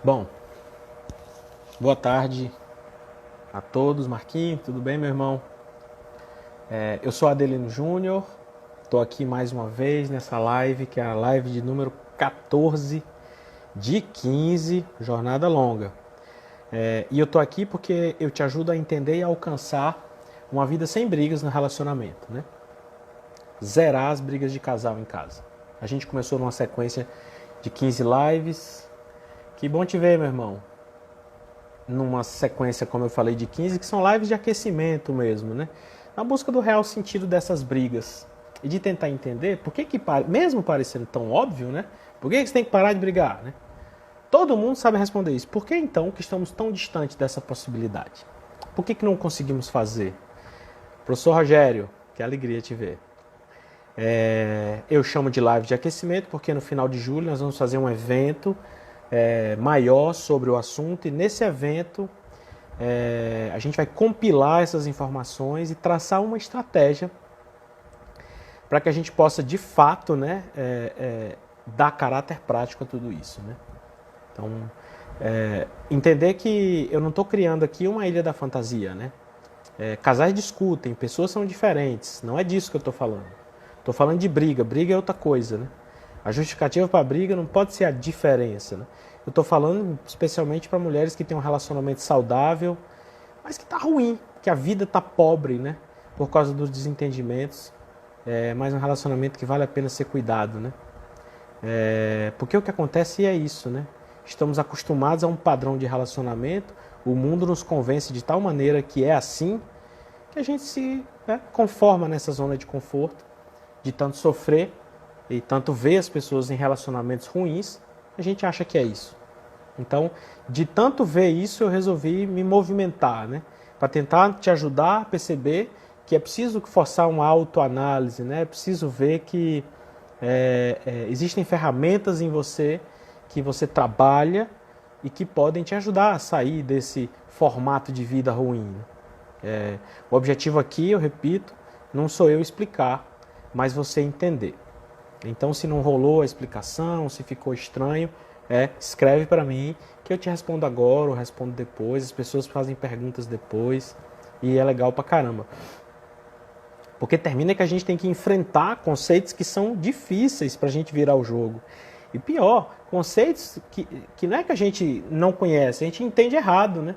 Bom, boa tarde a todos. Marquinhos, tudo bem, meu irmão? Eu sou Adelino Júnior, estou aqui mais uma vez nessa live, que é a live de número 14 de 15, jornada longa. E eu estou aqui porque eu te ajudo a entender e a alcançar uma vida sem brigas no relacionamento, né? Zerar as brigas de casal em casa. A gente começou numa sequência de 15 lives. Que bom te ver, meu irmão. Numa sequência, como eu falei, de 15, que são lives de aquecimento mesmo, né? Na busca do real sentido dessas brigas. E de tentar entender por que, mesmo parecendo tão óbvio, né? Por que você tem que parar de brigar, né? Todo mundo sabe responder isso. Por que então que estamos tão distantes dessa possibilidade? Por que não conseguimos fazer? Professor Rogério, que alegria te ver. Eu chamo de live de aquecimento porque no final de julho nós vamos fazer um evento maior sobre o assunto, e nesse evento a gente vai compilar essas informações e traçar uma estratégia para que a gente possa de fato, né, dar caráter prático a tudo isso, né? Então, entender que eu não estou criando aqui uma ilha da fantasia, né? Casais discutem, pessoas são diferentes, não é disso que eu estou falando. Estou falando de briga, briga é outra coisa, né? A justificativa para a briga não pode ser a diferença, né? Eu estou falando especialmente para mulheres que têm um relacionamento saudável, mas que está ruim, que a vida está pobre, né? Por causa dos desentendimentos. Mas um relacionamento que vale a pena ser cuidado, né? Porque o que acontece é isso, né? Estamos acostumados a um padrão de relacionamento, o mundo nos convence de tal maneira que é assim, que a gente se conforma nessa zona de conforto, de tanto sofrer e tanto ver as pessoas em relacionamentos ruins, a gente acha que é isso. Então, de tanto ver isso, eu resolvi me movimentar, né? Para tentar te ajudar a perceber que é preciso forçar uma autoanálise, né? É preciso ver que existem ferramentas em você que você trabalha e que podem te ajudar a sair desse formato de vida ruim. O objetivo aqui, eu repito, não sou eu explicar, mas você entender. Então, se não rolou a explicação, se ficou estranho, escreve para mim que eu te respondo agora ou respondo depois. As pessoas fazem perguntas depois e é legal pra caramba. Porque termina que a gente tem que enfrentar conceitos que são difíceis pra gente virar o jogo. E pior, conceitos que não é que a gente não conhece, a gente entende errado, né?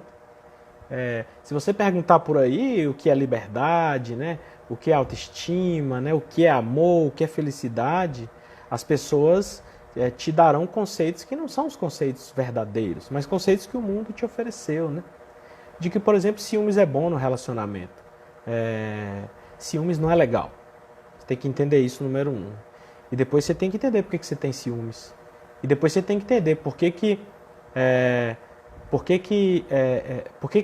Se você perguntar por aí o que é liberdade, né? O que é autoestima, né? O que é amor, o que é felicidade, as pessoas te darão conceitos que não são os conceitos verdadeiros, mas conceitos que o mundo te ofereceu, né? De que, por exemplo, ciúmes é bom no relacionamento. Ciúmes não é legal. Você tem que entender isso, número 1. E depois você tem que entender por que você tem ciúmes. E depois você tem que entender por que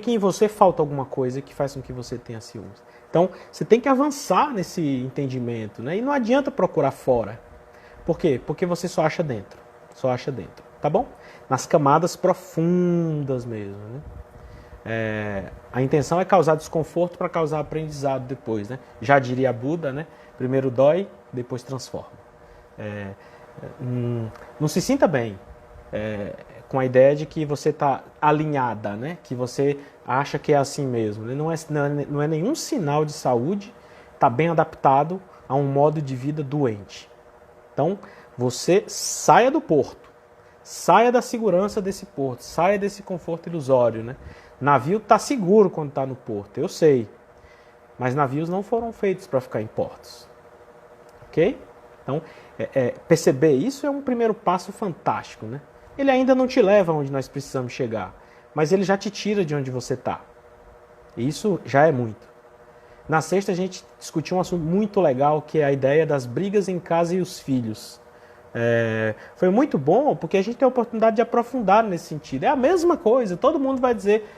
em você falta alguma coisa que faz com que você tenha ciúmes. Então, você tem que avançar nesse entendimento, né? E não adianta procurar fora. Por quê? Porque você só acha dentro. Só acha dentro, tá bom? Nas camadas profundas mesmo, né? A intenção é causar desconforto para causar aprendizado depois, né? Já diria Buda, né? Primeiro dói, depois transforma. Não se sinta bem com a ideia de que você está alinhada, né? Que você acha que é assim mesmo. Não é nenhum sinal de saúde estar bem adaptado a um modo de vida doente. Então, você saia do porto, saia da segurança desse porto, saia desse conforto ilusório, né? Navio está seguro quando está no porto, eu sei. Mas navios não foram feitos para ficar em portos. Ok? Então, perceber isso é um primeiro passo fantástico, né? Ele ainda não te leva onde nós precisamos chegar, mas ele já te tira de onde você está. E isso já é muito. Na sexta a gente discutiu um assunto muito legal, que é a ideia das brigas em casa e os filhos. Foi muito bom, porque a gente tem a oportunidade de aprofundar nesse sentido. É a mesma coisa, todo mundo vai dizer,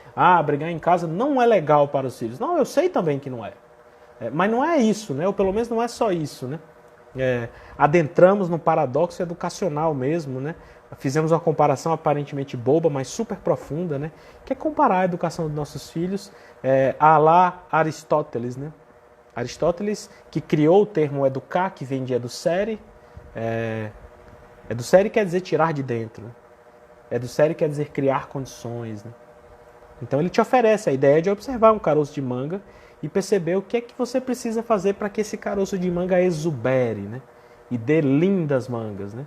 brigar em casa não é legal para os filhos. Não, eu sei também que não é. Mas não é isso, né? Ou pelo menos não é só isso, né? Adentramos no paradoxo educacional mesmo, né? Fizemos uma comparação aparentemente boba, mas super profunda, né? Que é comparar a educação dos nossos filhos a lá Aristóteles, né? Aristóteles, que criou o termo educar, que vem de educere. Educere quer dizer tirar de dentro. Edussério quer dizer criar condições, né? Então ele te oferece a ideia de observar um caroço de manga e perceber o que é que você precisa fazer para que esse caroço de manga exubere, né? E dê lindas mangas, né?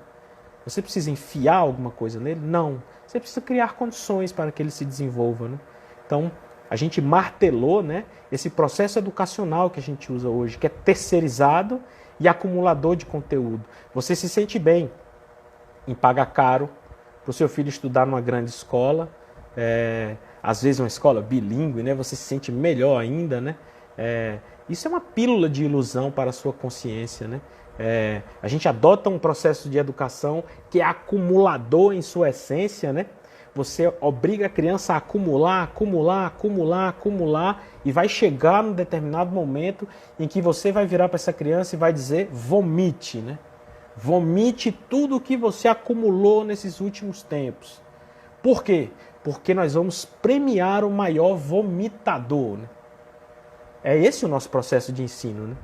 Você precisa enfiar alguma coisa nele? Não. Você precisa criar condições para que ele se desenvolva, né? Então, a gente martelou, né, esse processo educacional que a gente usa hoje, que é terceirizado e acumulador de conteúdo. Você se sente bem em pagar caro para o seu filho estudar numa grande escola, às vezes uma escola bilíngue, né? Você se sente melhor ainda, né? Isso é uma pílula de ilusão para a sua consciência, né? A gente adota um processo de educação que é acumulador em sua essência, né? Você obriga a criança a acumular, acumular, acumular, acumular e vai chegar num determinado momento em que você vai virar para essa criança e vai dizer vomite, né? Vomite tudo o que você acumulou nesses últimos tempos. Por quê? Porque nós vamos premiar o maior vomitador, né? É esse o nosso processo de ensino, né?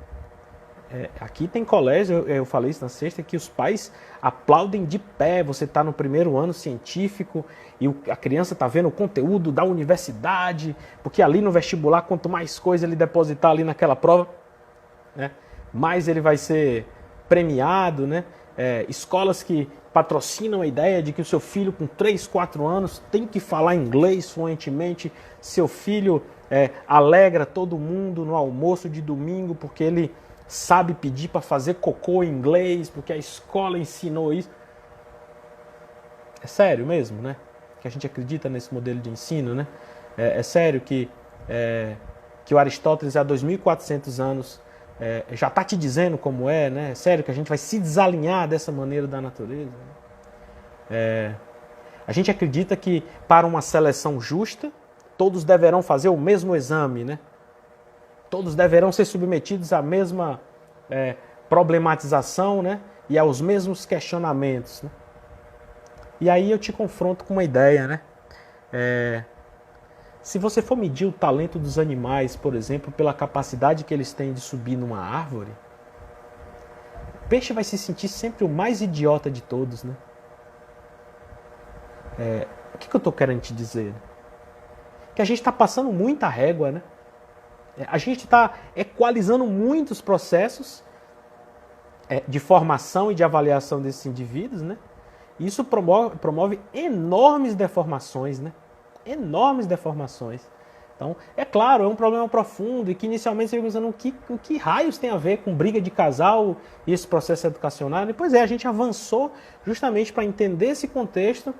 Aqui tem colégio, eu falei isso na sexta, que os pais aplaudem de pé. Você está no primeiro ano científico e a criança está vendo o conteúdo da universidade, porque ali no vestibular, quanto mais coisa ele depositar ali naquela prova, né, mais ele vai ser premiado, né? Escolas que patrocinam a ideia de que o seu filho com 3, 4 anos tem que falar inglês fluentemente, seu filho alegra todo mundo no almoço de domingo porque ele sabe pedir para fazer cocô em inglês, porque a escola ensinou isso. É sério mesmo, né? Que a gente acredita nesse modelo de ensino, né? É sério que o Aristóteles há 2.400 anos já está te dizendo como é, né? É sério que a gente vai se desalinhar dessa maneira da natureza? A gente acredita que para uma seleção justa, todos deverão fazer o mesmo exame, né? Todos deverão ser submetidos à mesma problematização, né? E aos mesmos questionamentos, né? E aí eu te confronto com uma ideia, né? Se você for medir o talento dos animais, por exemplo, pela capacidade que eles têm de subir numa árvore, o peixe vai se sentir sempre o mais idiota de todos, né? O que eu estou querendo te dizer? Que a gente está passando muita régua, né? A gente está equalizando muitos processos de formação e de avaliação desses indivíduos, né? Isso promove enormes deformações, né? Enormes deformações. Então, é claro, é um problema profundo e que inicialmente você fica pensando o que raios tem a ver com briga de casal e esse processo educacional. E, pois é, a gente avançou justamente para entender esse contexto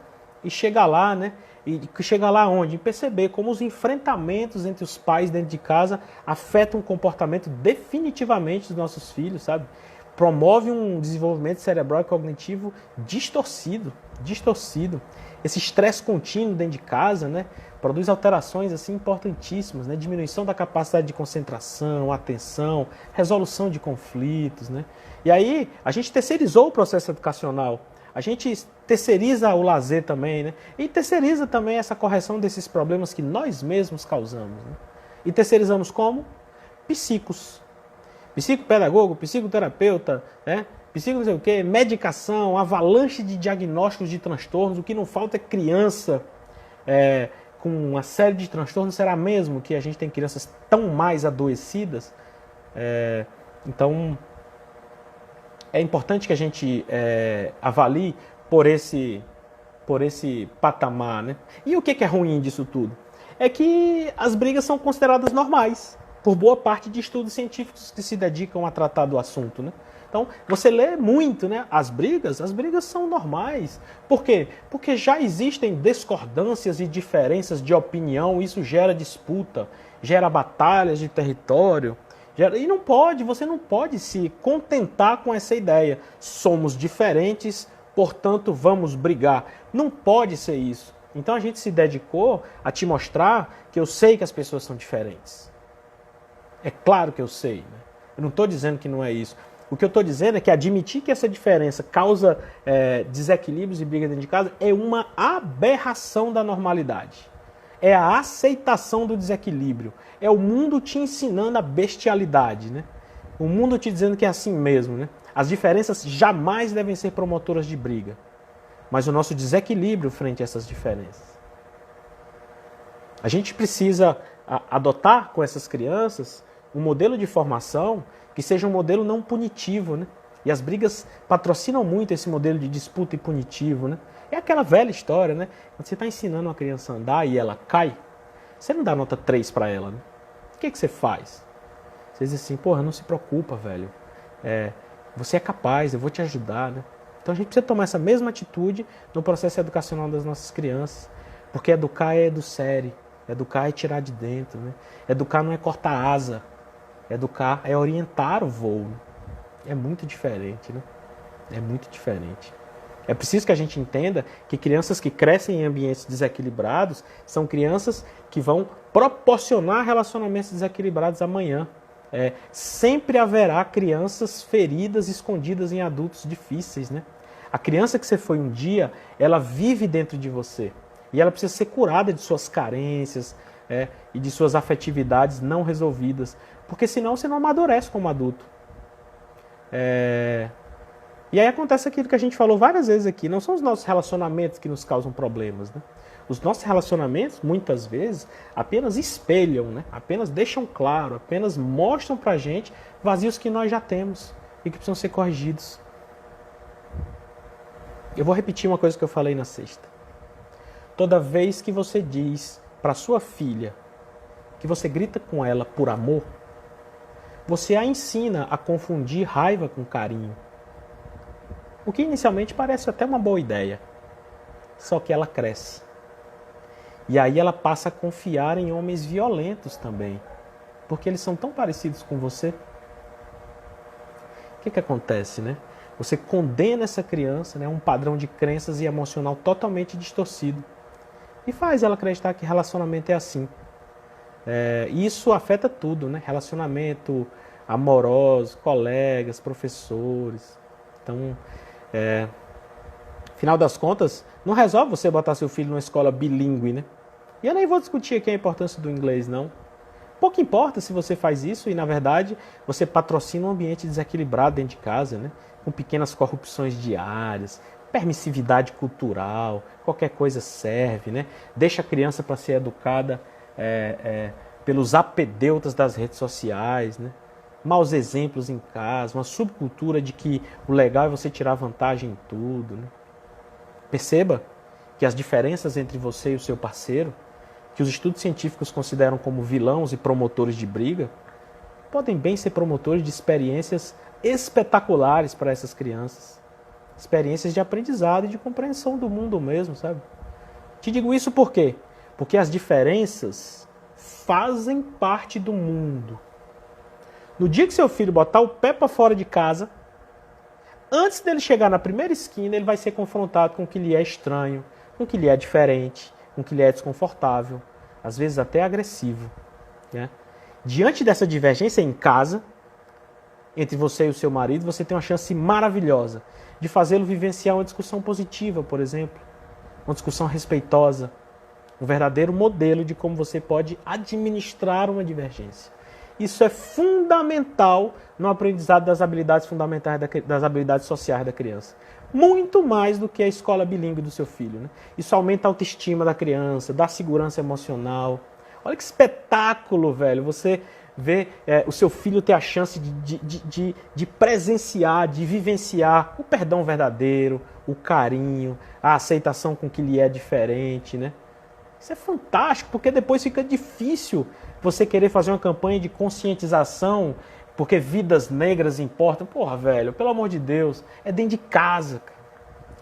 e chegar lá, né? E chegar lá onde? Em perceber como os enfrentamentos entre os pais dentro de casa afetam o comportamento definitivamente dos nossos filhos, sabe? Promove um desenvolvimento cerebral e cognitivo distorcido. Esse estresse contínuo dentro de casa, né, produz alterações assim importantíssimas, né? Diminuição da capacidade de concentração, atenção, resolução de conflitos, né? E aí a gente terceirizou o processo educacional. A gente terceiriza o lazer também, né? E terceiriza também essa correção desses problemas que nós mesmos causamos, né? E terceirizamos como? Psicos. Psicopedagogo, psicoterapeuta, né? Psico não sei o quê, medicação, avalanche de diagnósticos de transtornos. O que não falta é criança com uma série de transtornos. Será mesmo que a gente tem crianças tão mais adoecidas? Então, é importante que a gente avalie por esse patamar, né? E o que é ruim disso tudo? É que as brigas são consideradas normais por boa parte de estudos científicos que se dedicam a tratar do assunto, né? Então, você lê muito, né? As brigas são normais. Por quê? Porque já existem discordâncias e diferenças de opinião, isso gera disputa, gera batalhas de território. E você não pode se contentar com essa ideia. Somos diferentes, portanto vamos brigar. Não pode ser isso. Então a gente se dedicou a te mostrar que eu sei que as pessoas são diferentes. É claro que eu sei, né? Eu não estou dizendo que não é isso. O que eu estou dizendo é que admitir que essa diferença causa desequilíbrios e brigas dentro de casa é uma aberração da normalidade. É a aceitação do desequilíbrio. É o mundo te ensinando a bestialidade, né? O mundo te dizendo que é assim mesmo, né? As diferenças jamais devem ser promotoras de briga. mas o nosso desequilíbrio frente a essas diferenças. A gente precisa adotar com essas crianças um modelo de formação que seja um modelo não punitivo, né? E as brigas patrocinam muito esse modelo de disputa e punitivo, né? É aquela velha história, né? Quando você está ensinando uma criança a andar e ela cai, você não dá nota 3 para ela, né? O que você faz? Você diz assim, porra, não se preocupa, velho. Você é capaz, eu vou te ajudar, né? Então a gente precisa tomar essa mesma atitude no processo educacional das nossas crianças. Porque educar é série. Educar é tirar de dentro, né? Educar não é cortar asa. Educar é orientar o voo. É muito diferente, né? É muito diferente. É preciso que a gente entenda que crianças que crescem em ambientes desequilibrados são crianças que vão proporcionar relacionamentos desequilibrados amanhã. Sempre haverá crianças feridas escondidas em adultos difíceis, né? A criança que você foi um dia, ela vive dentro de você. E ela precisa ser curada de suas carências e de suas afetividades não resolvidas. Porque senão você não amadurece como adulto. E aí acontece aquilo que a gente falou várias vezes aqui. Não são os nossos relacionamentos que nos causam problemas, né? Os nossos relacionamentos, muitas vezes, apenas espelham, né? Apenas deixam claro, apenas mostram pra gente vazios que nós já temos e que precisam ser corrigidos. Eu vou repetir uma coisa que eu falei na sexta. Toda vez que você diz para sua filha que você grita com ela por amor, você a ensina a confundir raiva com carinho. O que inicialmente parece até uma boa ideia. Só que ela cresce. E aí ela passa a confiar em homens violentos também. Porque eles são tão parecidos com você. O que acontece, né? Você condena essa criança, né, a um padrão de crenças e emocional totalmente distorcido. E faz ela acreditar que relacionamento é assim. Isso afeta tudo, né? Relacionamento amoroso, colegas, professores. Então, final das contas, não resolve você botar seu filho numa escola bilíngue, né? E eu nem vou discutir aqui a importância do inglês, não. Pouco importa se você faz isso e, na verdade, você patrocina um ambiente desequilibrado dentro de casa, né? Com pequenas corrupções diárias, permissividade cultural, qualquer coisa serve, né? Deixa a criança para ser educada pelos apedeutas das redes sociais, né? Maus exemplos em casa, uma subcultura de que o legal é você tirar vantagem em tudo, né? Perceba que as diferenças entre você e o seu parceiro, que os estudos científicos consideram como vilões e promotores de briga, podem bem ser promotores de experiências espetaculares para essas crianças. Experiências de aprendizado e de compreensão do mundo mesmo, sabe? Te digo isso por quê? Porque as diferenças fazem parte do mundo. No dia que seu filho botar o pé para fora de casa, antes dele chegar na primeira esquina, ele vai ser confrontado com o que lhe é estranho, com o que lhe é diferente, com o que lhe é desconfortável, às vezes até agressivo, né? Diante dessa divergência em casa, entre você e o seu marido, você tem uma chance maravilhosa de fazê-lo vivenciar uma discussão positiva, por exemplo, uma discussão respeitosa, um verdadeiro modelo de como você pode administrar uma divergência. Isso é fundamental no aprendizado das habilidades fundamentais, das habilidades sociais da criança. Muito mais do que a escola bilíngue do seu filho, né? Isso aumenta a autoestima da criança, dá segurança emocional. Olha que espetáculo, velho, você vê o seu filho ter a chance de presenciar, de vivenciar o perdão verdadeiro, o carinho, a aceitação com que lhe é diferente, né? Isso é fantástico, porque depois fica difícil você querer fazer uma campanha de conscientização, porque vidas negras importam. Porra, velho, pelo amor de Deus, é dentro de casa, cara.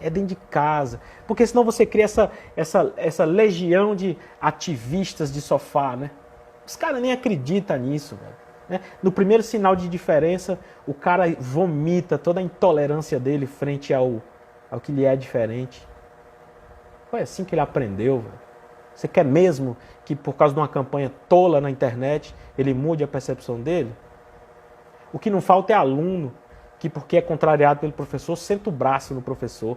É dentro de casa. Porque senão você cria essa legião de ativistas de sofá, né? Os caras nem acreditam nisso, velho, né? No primeiro sinal de diferença, o cara vomita toda a intolerância dele frente ao que lhe é diferente. Foi assim que ele aprendeu, velho. Você quer mesmo que por causa de uma campanha tola na internet ele mude a percepção dele? O que não falta é aluno que, porque é contrariado pelo professor, senta o braço no professor,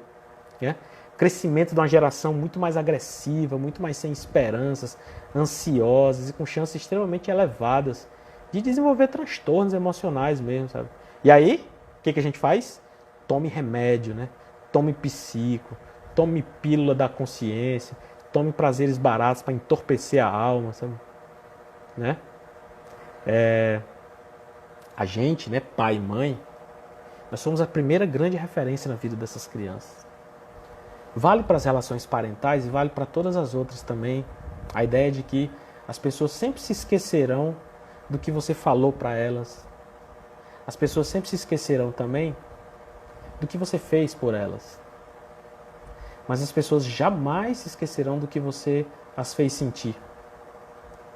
né? Crescimento de uma geração muito mais agressiva, muito mais sem esperanças, ansiosas e com chances extremamente elevadas de desenvolver transtornos emocionais mesmo, sabe? E aí, o que a gente faz? Tome remédio, né? Tome psico, tome pílula da consciência, tome prazeres baratos para entorpecer a alma, sabe? Né? A gente, né, pai e mãe, nós somos a primeira grande referência na vida dessas crianças. Vale para as relações parentais e vale para todas as outras também. A ideia de que as pessoas sempre se esquecerão do que você falou para elas. As pessoas sempre se esquecerão também do que você fez por elas. Mas as pessoas jamais se esquecerão do que você as fez sentir.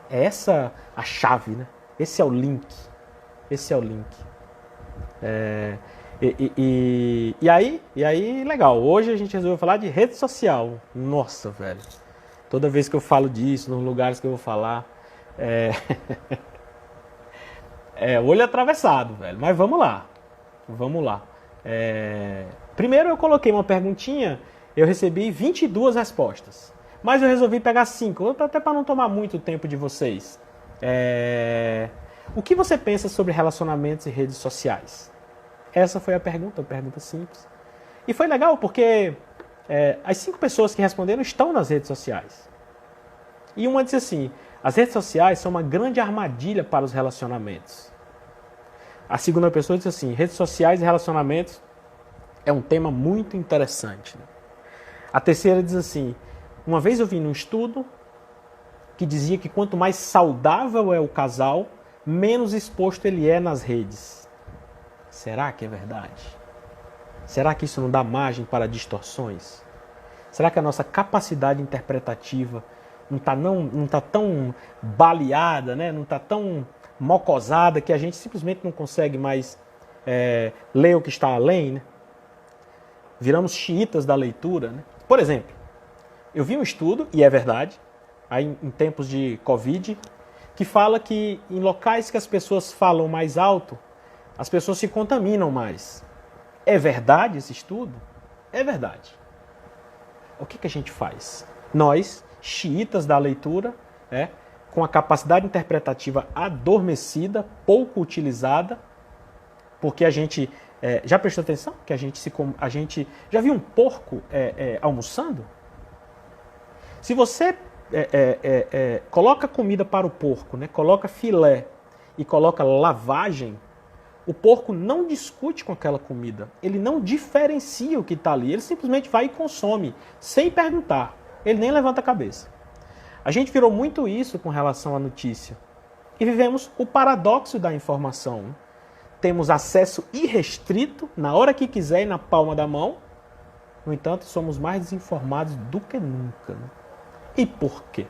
É essa a chave, né? Esse é o link. Esse é o link. E aí, legal. Hoje a gente resolveu falar de rede social. Nossa, velho. Toda vez que eu falo disso, nos lugares que eu vou falar, olho atravessado, velho. Mas vamos lá. Vamos lá. Primeiro eu coloquei uma perguntinha, eu recebi 22 respostas. Mas eu resolvi pegar 5, até para não tomar muito tempo de vocês. O que você pensa sobre relacionamentos e redes sociais? Essa foi a pergunta simples. E foi legal porque as 5 pessoas que responderam estão nas redes sociais. E uma disse assim, as redes sociais são uma grande armadilha para os relacionamentos. A segunda pessoa disse assim, redes sociais e relacionamentos é um tema muito interessante. A terceira diz assim, uma vez eu vi num estudo que dizia que quanto mais saudável é o casal, menos exposto ele é nas redes. Será que é verdade? Será que isso não dá margem para distorções? Será que a nossa capacidade interpretativa não está tão baleada, né? Não está tão mocosada que a gente simplesmente não consegue mais ler o que está além? Né? Viramos xiitas da leitura. Né? Por exemplo, eu vi um estudo, e é verdade, aí em tempos de Covid, que fala que em locais que as pessoas falam mais alto, as pessoas se contaminam mais. É verdade esse estudo? É verdade. O que a gente faz? Nós, xiitas da leitura, com a capacidade interpretativa adormecida, pouco utilizada, porque a gente... já prestou atenção? Que a gente já viu um porco almoçando? Se você coloca comida para o porco, né, coloca filé e coloca lavagem, o porco não discute com aquela comida. Ele não diferencia o que está ali. Ele simplesmente vai e consome, sem perguntar. Ele nem levanta a cabeça. A gente virou muito isso com relação à notícia. E vivemos o paradoxo da informação. Temos acesso irrestrito, na hora que quiser e na palma da mão. No entanto, somos mais desinformados do que nunca. Né? E por quê?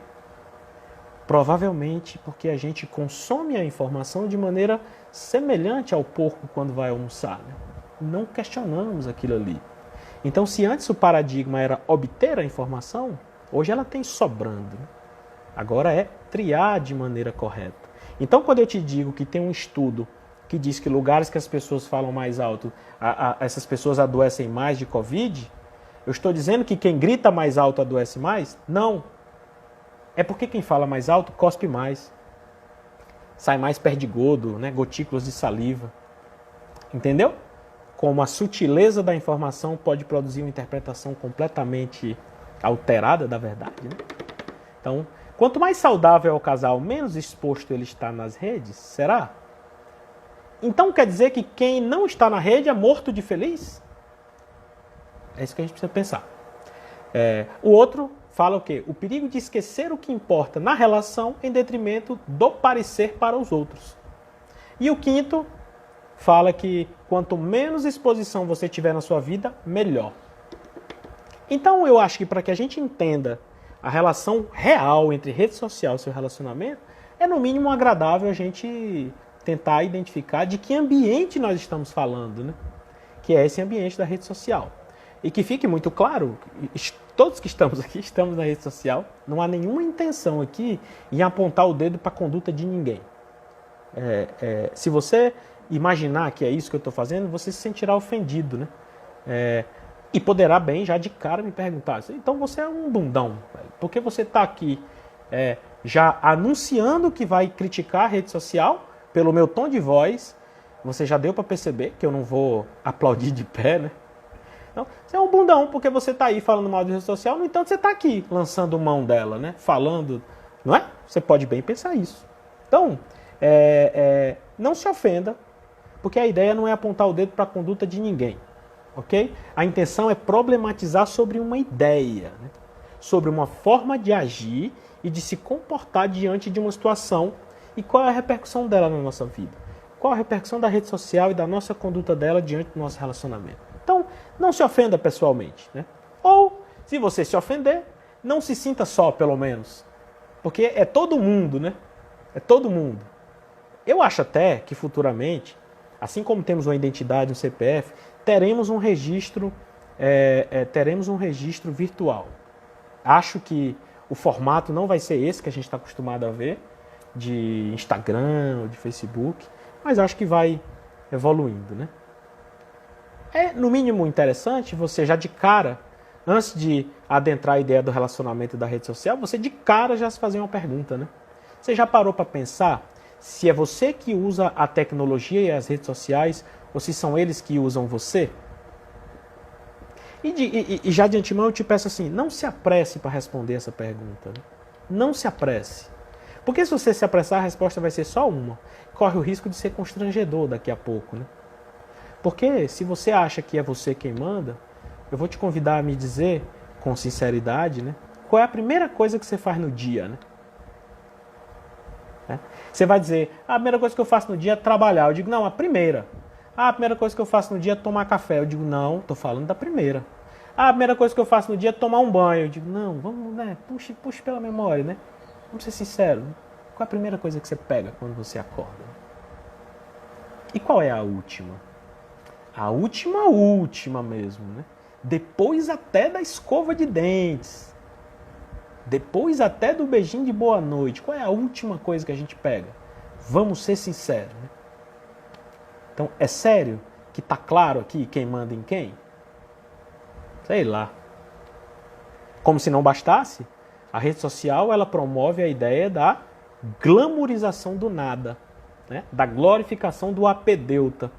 Provavelmente porque a gente consome a informação de maneira semelhante ao porco quando vai almoçar. Né? Não questionamos aquilo ali. Então, se antes o paradigma era obter a informação, hoje ela tem sobrando. Né? Agora é triar de maneira correta. Então, quando eu te digo que tem um estudo que diz que lugares que as pessoas falam mais alto, essas pessoas adoecem mais de Covid, eu estou dizendo que quem grita mais alto adoece mais? Não. É porque quem fala mais alto cospe mais. Sai mais perdigodo, né? Gotículas de saliva. Entendeu? Como a sutileza da informação pode produzir uma interpretação completamente alterada da verdade. Né? Então, quanto mais saudável é o casal, menos exposto ele está nas redes, será? Então quer dizer que quem não está na rede é morto de feliz? É isso que a gente precisa pensar. O outro fala o quê? O perigo de esquecer o que importa na relação em detrimento do parecer para os outros. E o quinto fala que quanto menos exposição você tiver na sua vida, melhor. Então eu acho que para que a gente entenda a relação real entre rede social e seu relacionamento, é no mínimo agradável a gente tentar identificar de que ambiente nós estamos falando, né? Que é esse ambiente da rede social. E que fique muito claro, todos que estamos aqui estamos na rede social, não há nenhuma intenção aqui em apontar o dedo para a conduta de ninguém. Se você imaginar que é isso que eu estou fazendo, você se sentirá ofendido, né? E poderá bem já de cara me perguntar, então você é um bundão, porque você está aqui já anunciando que vai criticar a rede social, pelo meu tom de voz, você já deu para perceber que eu não vou aplaudir de pé, né? Então, você é um bundão porque você está aí falando mal de rede social, no entanto você está aqui lançando mão dela, né? Falando, não é? Você pode bem pensar isso. Então, não se ofenda, porque a ideia não é apontar o dedo para a conduta de ninguém, ok? A intenção é problematizar sobre uma ideia, né? Sobre uma forma de agir e de se comportar diante de uma situação e qual é a repercussão dela na nossa vida. Qual a repercussão da rede social e da nossa conduta dela diante do nosso relacionamento. Então, não se ofenda pessoalmente, né? Ou, se você se ofender, não se sinta só, pelo menos. Porque é todo mundo, né? É todo mundo. Eu acho até que futuramente, assim como temos uma identidade, um CPF, teremos um registro virtual. Acho que o formato não vai ser esse que a gente está acostumado a ver, de Instagram ou de Facebook, mas acho que vai evoluindo, né? É, no mínimo, interessante você já de cara, antes de adentrar a ideia do relacionamento e da rede social, você de cara já se fazer uma pergunta, né? Você já parou para pensar se é você que usa a tecnologia e as redes sociais ou se são eles que usam você? E já de antemão eu te peço assim, não se apresse para responder essa pergunta. Né? Não se apresse. Porque se você se apressar, a resposta vai ser só uma. Corre o risco de ser constrangedor daqui a pouco. Né? Porque se você acha que é você quem manda, eu vou te convidar a me dizer, com sinceridade, né, qual é a primeira coisa que você faz no dia. Né? Você vai dizer, a primeira coisa que eu faço no dia é trabalhar. Eu digo, não, a primeira. A primeira coisa que eu faço no dia é tomar café. Eu digo, não, estou falando da primeira. A primeira coisa que eu faço no dia é tomar um banho. Eu digo, não, vamos, né, puxe pela memória, né? Vamos ser sinceros. Né? Qual é a primeira coisa que você pega quando você acorda? E qual é a última? A última mesmo, né? Depois até da escova de dentes. Depois até do beijinho de boa noite. Qual é a última coisa que a gente pega? Vamos ser sinceros, né? Então, é sério que tá claro aqui quem manda em quem? Sei lá. Como se não bastasse, a rede social ela promove a ideia da glamorização do nada, né? Da glorificação do apedeuta.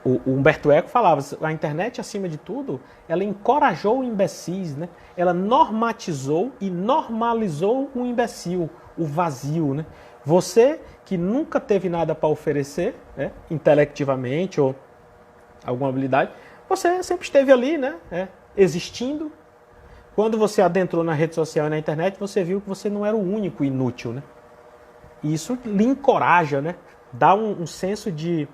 O Humberto Eco falava, a internet, acima de tudo, ela encorajou imbecis, né? Ela normatizou e normalizou o imbecil, o vazio, né? Você que nunca teve nada para oferecer, né? Intelectivamente ou alguma habilidade, você sempre esteve ali, né? Existindo. Quando você adentrou na rede social e na internet, você viu que você não era o único inútil, né? E isso lhe encoraja, né? Dá um senso de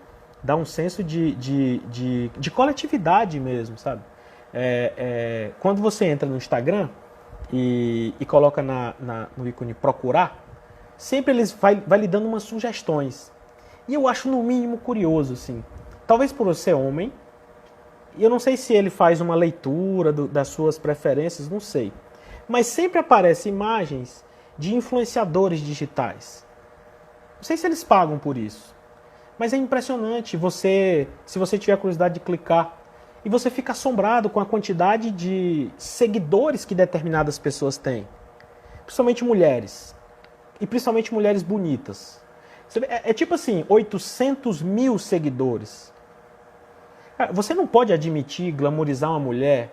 coletividade mesmo, sabe? Quando você entra no Instagram e coloca no ícone procurar, sempre eles vai lhe dando umas sugestões. E eu acho no mínimo curioso, assim. Talvez por eu ser homem, e eu não sei se ele faz uma leitura das suas preferências, não sei. Mas sempre aparecem imagens de influenciadores digitais. Não sei se eles pagam por isso. Mas é impressionante, se você tiver curiosidade de clicar, e você fica assombrado com a quantidade de seguidores que determinadas pessoas têm. Principalmente mulheres. E principalmente mulheres bonitas. É tipo assim, 800 mil seguidores. Você não pode admitir, glamorizar uma mulher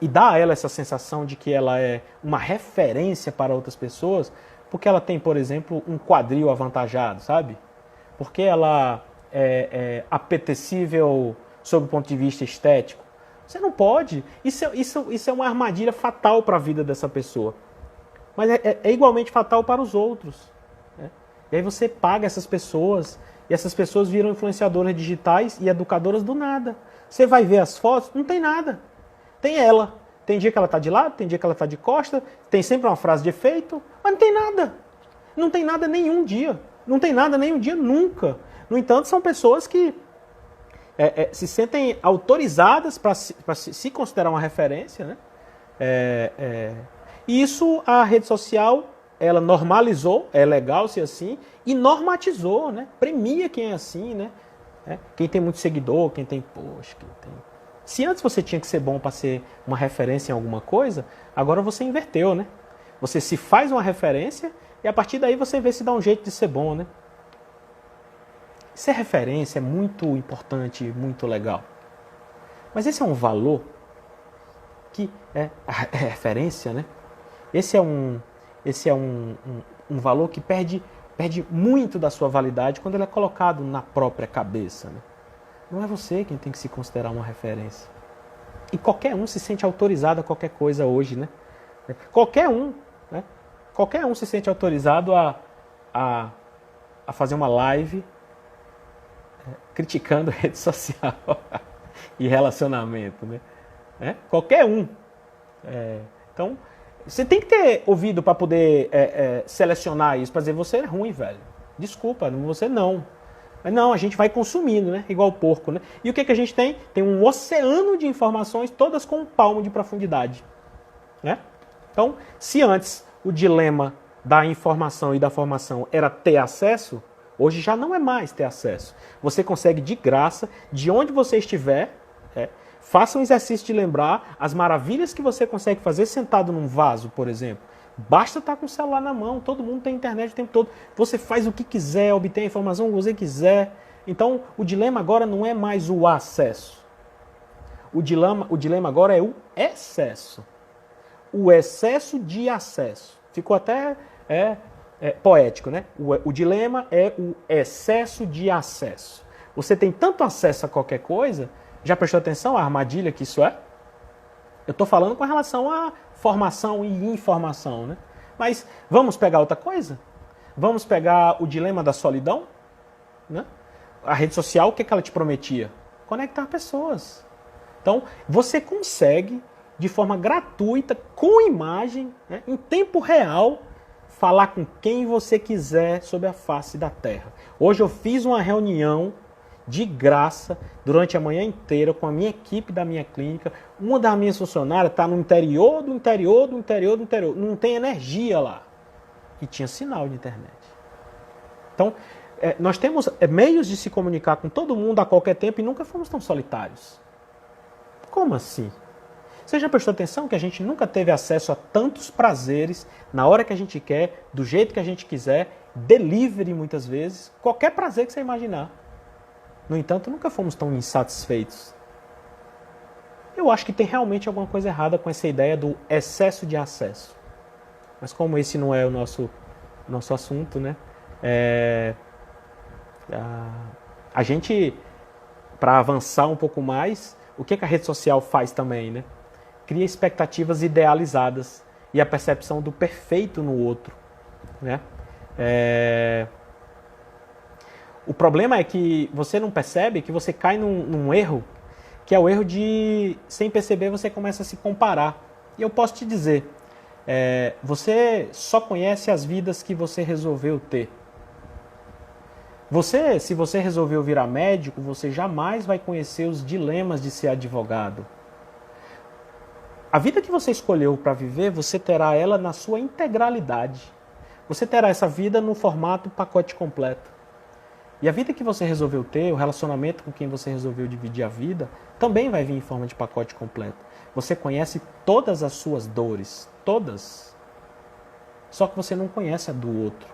e dar a ela essa sensação de que ela é uma referência para outras pessoas, porque ela tem, por exemplo, um quadril avantajado, sabe? Porque ela é apetecível sob o ponto de vista estético. Você não pode. Isso é uma armadilha fatal para a vida dessa pessoa. Mas é igualmente fatal para os outros. Né? E aí você paga essas pessoas, e essas pessoas viram influenciadoras digitais e educadoras do nada. Você vai ver as fotos, não tem nada. Tem ela. Tem dia que ela está de lado, tem dia que ela está de costa, tem sempre uma frase de efeito, mas não tem nada. Não tem nada nenhum dia. Não tem nada nenhum dia nunca. No entanto, são pessoas que se sentem autorizadas para se considerar uma referência, né? E isso a rede social, ela normalizou, é legal ser assim, e normatizou, né? Premia quem é assim, né? Quem tem muito seguidor, quem tem post, quem tem... Se antes você tinha que ser bom para ser uma referência em alguma coisa, agora você inverteu, né? Você se faz uma referência e a partir daí você vê se dá um jeito de ser bom, né? Ser referência é muito importante, muito legal. Mas esse é um valor que é referência, né? Esse é um valor que perde muito da sua validade quando ele é colocado na própria cabeça, né? Não é você quem tem que se considerar uma referência. E qualquer um se sente autorizado a qualquer coisa hoje, né? Qualquer um, né? Qualquer um se sente autorizado a fazer uma live criticando rede social e relacionamento, né? Qualquer um. Então, você tem que ter ouvido para poder selecionar isso, para dizer, você é ruim, velho. Desculpa, você não. Mas não, a gente vai consumindo, né? Igual o porco, né? E o que a gente tem? Tem um oceano de informações, todas com um palmo de profundidade, né? Então, se antes o dilema da informação e da formação era ter acesso, hoje já não é mais ter acesso. Você consegue de graça, de onde você estiver, faça um exercício de lembrar as maravilhas que você consegue fazer sentado num vaso, por exemplo. Basta estar com o celular na mão, todo mundo tem internet o tempo todo. Você faz o que quiser, obtém a informação que você quiser. Então, o dilema agora não é mais o acesso. O dilema agora é o excesso. O excesso de acesso. Ficou até poético, né? O dilema é o excesso de acesso. Você tem tanto acesso a qualquer coisa, já prestou atenção à armadilha que isso é? Eu estou falando com relação à formação e informação, né? Mas vamos pegar outra coisa? Vamos pegar o dilema da solidão? Né? A rede social, o que ela te prometia? Conectar pessoas. Então, você consegue, de forma gratuita, com imagem, né, em tempo real, falar com quem você quiser sobre a face da Terra. Hoje eu fiz uma reunião de graça, durante a manhã inteira, com a minha equipe da minha clínica. Uma das minhas funcionárias está no interior do interior. Não tem energia lá. E tinha sinal de internet. Então, nós temos meios de se comunicar com todo mundo a qualquer tempo e nunca fomos tão solitários. Como assim? Você já prestou atenção que a gente nunca teve acesso a tantos prazeres, na hora que a gente quer, do jeito que a gente quiser, delivery muitas vezes, qualquer prazer que você imaginar. No entanto, nunca fomos tão insatisfeitos. Eu acho que tem realmente alguma coisa errada com essa ideia do excesso de acesso. Mas como esse não é o nosso assunto, né? A gente, para avançar um pouco mais, o que a rede social faz também, né? Cria expectativas idealizadas e a percepção do perfeito no outro, né? O problema é que você não percebe que você cai num erro, que é o erro de, sem perceber, você começa a se comparar. E eu posso te dizer, você só conhece as vidas que você resolveu ter. Se você resolveu virar médico, você jamais vai conhecer os dilemas de ser advogado. A vida que você escolheu para viver, você terá ela na sua integralidade. Você terá essa vida no formato pacote completo. E a vida que você resolveu ter, o relacionamento com quem você resolveu dividir a vida, também vai vir em forma de pacote completo. Você conhece todas as suas dores, todas. Só que você não conhece a do outro.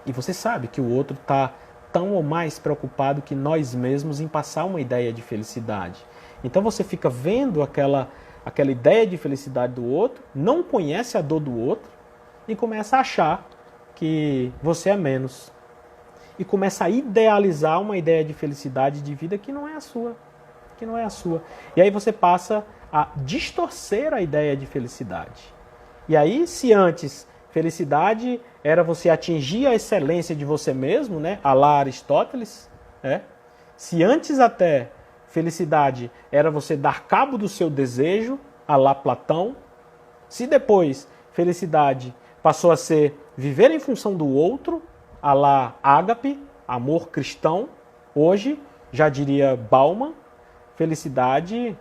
E você sabe que o outro está tão ou mais preocupado que nós mesmos em passar uma ideia de felicidade. Então você fica vendo aquela ideia de felicidade do outro, não conhece a dor do outro e começa a achar que você é menos. E começa a idealizar uma ideia de felicidade de vida que não é a sua. Que não é a sua. E aí você passa a distorcer a ideia de felicidade. E aí, se antes felicidade era você atingir a excelência de você mesmo, né? A lá Aristóteles, né? Se antes até felicidade era você dar cabo do seu desejo, a lá Platão, se depois felicidade passou a ser viver em função do outro, a lá ágape, amor cristão, hoje, já diria Bauman, felicidade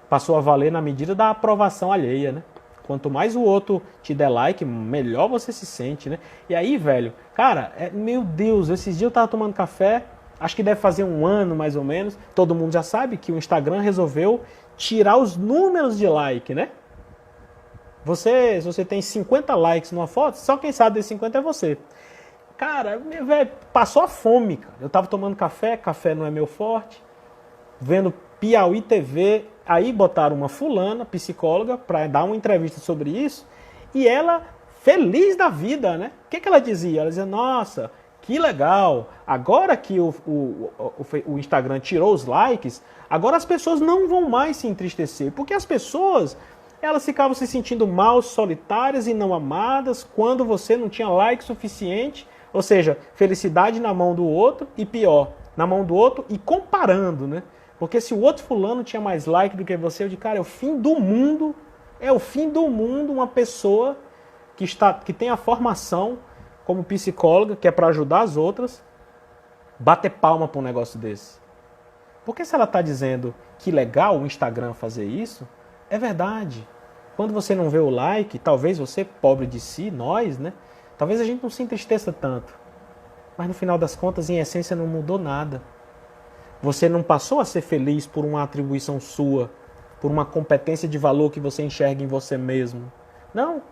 passou a valer na medida da aprovação alheia, né? Quanto mais o outro te der like, melhor você se sente, né? E aí, velho, cara, meu Deus, esses dias eu tava tomando café, acho que deve fazer um ano mais ou menos, todo mundo já sabe que o Instagram resolveu tirar os números de like, né? Se você tem 50 likes numa foto, só quem sabe desses 50 é você. Cara, velho, passou a fome, cara. Eu tava tomando café, café não é meu forte, vendo Piauí TV, aí botaram uma fulana, psicóloga, para dar uma entrevista sobre isso, e ela, feliz da vida, né? O que ela dizia? Ela dizia, nossa, que legal, agora que o Instagram tirou os likes, agora as pessoas não vão mais se entristecer, porque as pessoas, elas ficavam se sentindo mal, solitárias e não amadas, quando você não tinha like suficiente, ou seja, felicidade na mão do outro, e pior, na mão do outro e comparando, né? Porque se o outro fulano tinha mais like do que você, eu digo, cara, é o fim do mundo uma pessoa que tem a formação como psicóloga, que é para ajudar as outras, bater palma para um negócio desse. Porque se ela está dizendo que legal o Instagram fazer isso, é verdade. Quando você não vê o like, talvez você, pobre de si, nós, né? Talvez a gente não se entristeça tanto. Mas no final das contas, em essência, não mudou nada. Você não passou a ser feliz por uma atribuição sua, por uma competência de valor que você enxerga em você mesmo. Não.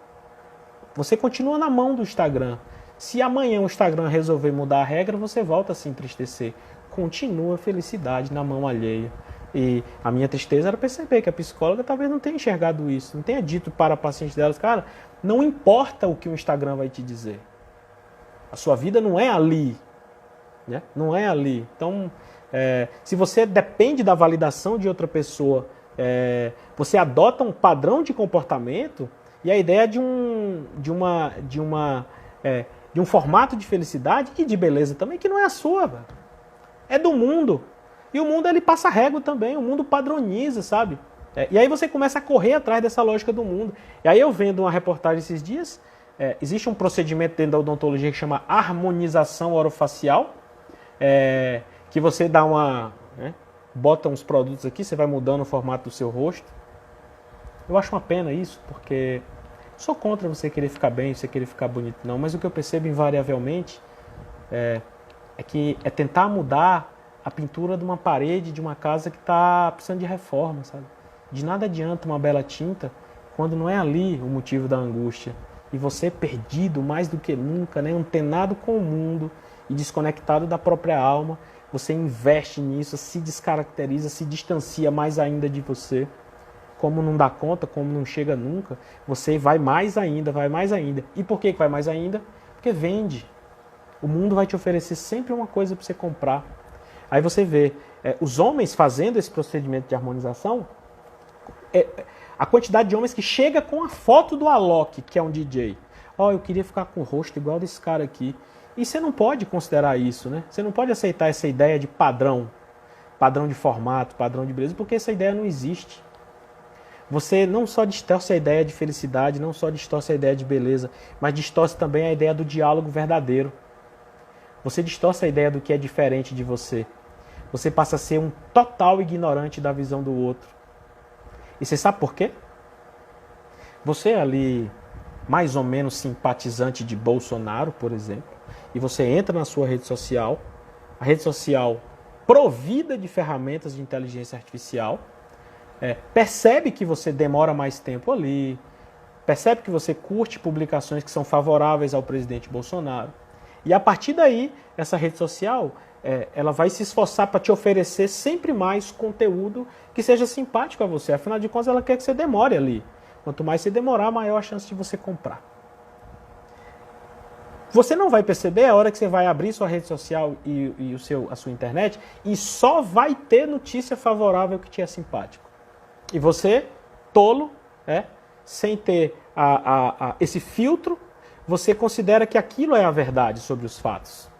Você continua na mão do Instagram. Se amanhã o Instagram resolver mudar a regra, você volta a se entristecer. Continua a felicidade na mão alheia. E a minha tristeza era perceber que a psicóloga talvez não tenha enxergado isso, não tenha dito para a paciente delas, cara, não importa o que o Instagram vai te dizer. A sua vida não é ali. Né? Não é ali. Então, se você depende da validação de outra pessoa, você adota um padrão de comportamento e a ideia de um formato de felicidade e de beleza também, que não é a sua, velho. É do mundo. E o mundo, ele passa régua também, o mundo padroniza, sabe? E aí você começa a correr atrás dessa lógica do mundo. E aí eu vendo uma reportagem esses dias, existe um procedimento dentro da odontologia que chama harmonização orofacial, que você dá bota uns produtos aqui, você vai mudando o formato do seu rosto. Eu acho uma pena isso, porque sou contra você querer ficar bem, você querer ficar bonito, não. Mas o que eu percebo invariavelmente é que é tentar mudar a pintura de uma parede de uma casa que está precisando de reforma, sabe? De nada adianta uma bela tinta quando não é ali o motivo da angústia. E você perdido mais do que nunca, né? Antenado com o mundo e desconectado da própria alma, você investe nisso, se descaracteriza, se distancia mais ainda de você. Como não dá conta, como não chega nunca, você vai mais ainda, vai mais ainda. E por que vai mais ainda? Porque vende. O mundo vai te oferecer sempre uma coisa para você comprar. Aí você vê os homens fazendo esse procedimento de harmonização, a quantidade de homens que chega com a foto do Alok, que é um DJ. Eu queria ficar com o rosto igual desse cara aqui. E você não pode considerar isso, né? Você não pode aceitar essa ideia de padrão de formato, padrão de beleza, porque essa ideia não existe. Você não só distorce a ideia de felicidade, não só distorce a ideia de beleza, mas distorce também a ideia do diálogo verdadeiro. Você distorce a ideia do que é diferente de você. Você passa a ser um total ignorante da visão do outro. E você sabe por quê? Você ali, mais ou menos simpatizante de Bolsonaro, por exemplo, e você entra na sua rede social, a rede social provida de ferramentas de inteligência artificial, percebe que você demora mais tempo ali, percebe que você curte publicações que são favoráveis ao presidente Bolsonaro. E a partir daí, essa rede social, ela vai se esforçar para te oferecer sempre mais conteúdo que seja simpático a você. Afinal de contas, ela quer que você demore ali. Quanto mais você demorar, maior a chance de você comprar. Você não vai perceber a hora que você vai abrir sua rede social e a sua internet e só vai ter notícia favorável que te é simpático. E você, tolo, sem ter esse filtro, você considera que aquilo é a verdade sobre os fatos.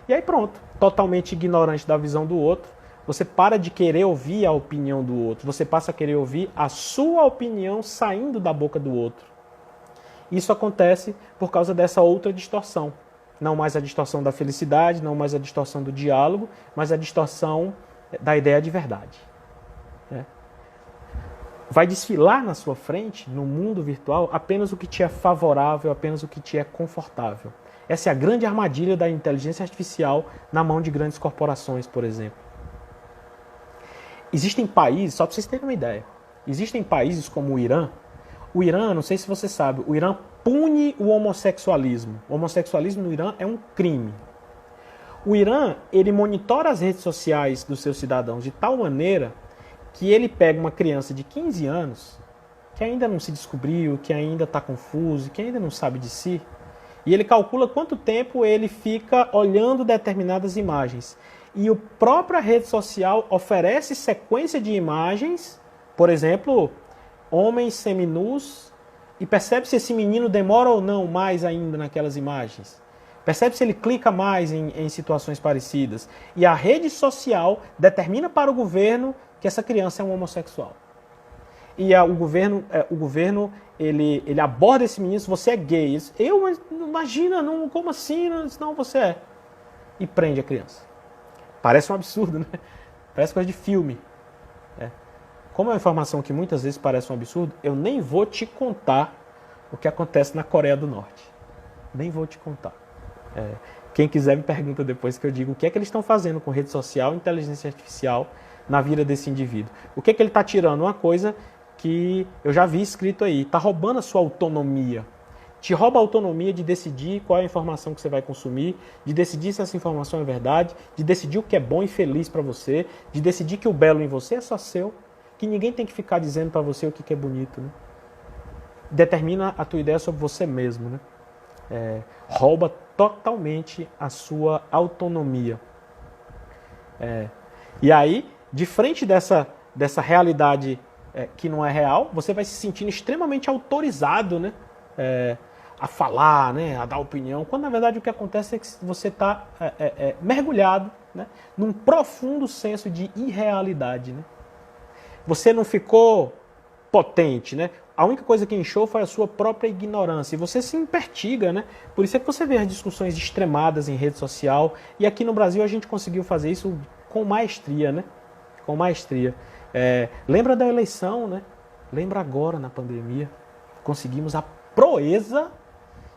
E aí pronto, totalmente ignorante da visão do outro, você para de querer ouvir a opinião do outro, você passa a querer ouvir a sua opinião saindo da boca do outro. Isso acontece por causa dessa outra distorção. Não mais a distorção da felicidade, não mais a distorção do diálogo, mas a distorção da ideia de verdade. Vai desfilar na sua frente, no mundo virtual, apenas o que te é favorável, apenas o que te é confortável. Essa é a grande armadilha da inteligência artificial na mão de grandes corporações, por exemplo. Existem países, só para vocês terem uma ideia, existem países como o Irã. O Irã, não sei se você sabe, o Irã pune o homossexualismo. O homossexualismo no Irã é um crime. O Irã, ele monitora as redes sociais dos seus cidadãos de tal maneira que ele pega uma criança de 15 anos, que ainda não se descobriu, que ainda está confuso, que ainda não sabe de si, e ele calcula quanto tempo ele fica olhando determinadas imagens. E a própria rede social oferece sequência de imagens, por exemplo, homens seminus, e percebe se esse menino demora ou não mais ainda naquelas imagens. Percebe se ele clica mais em situações parecidas. E a rede social determina para o governo que essa criança é um homossexual. E o governo ele aborda esse menino, se você é gay. Mas imagina, não, como assim? Não, você é. E prende a criança. Parece um absurdo, né? Parece coisa de filme. Como é uma informação que muitas vezes parece um absurdo, eu nem vou te contar o que acontece na Coreia do Norte. Nem vou te contar. Quem quiser me pergunta depois que eu digo o que é que eles estão fazendo com rede social e inteligência artificial na vida desse indivíduo. O que é que ele está tirando? Uma coisa que eu já vi escrito aí. Está roubando a sua autonomia. Te rouba a autonomia de decidir qual é a informação que você vai consumir, de decidir se essa informação é verdade, de decidir o que é bom e feliz para você, de decidir que o belo em você é só seu, que ninguém tem que ficar dizendo para você o que é bonito. Né? Determina a tua ideia sobre você mesmo. Né? Rouba totalmente a sua autonomia. E aí, de frente dessa realidade que não é real, você vai se sentindo extremamente autorizado, né? A falar, né? A dar opinião, quando na verdade o que acontece é que você está mergulhado, né? Num profundo senso de irrealidade. Né? Você não ficou potente, né? A única coisa que inchou foi a sua própria ignorância. E você se impertiga, né? Por isso é que você vê as discussões extremadas em rede social. E aqui no Brasil a gente conseguiu fazer isso com maestria, né? Com maestria. Lembra da eleição, né? Lembra agora na pandemia. Conseguimos a proeza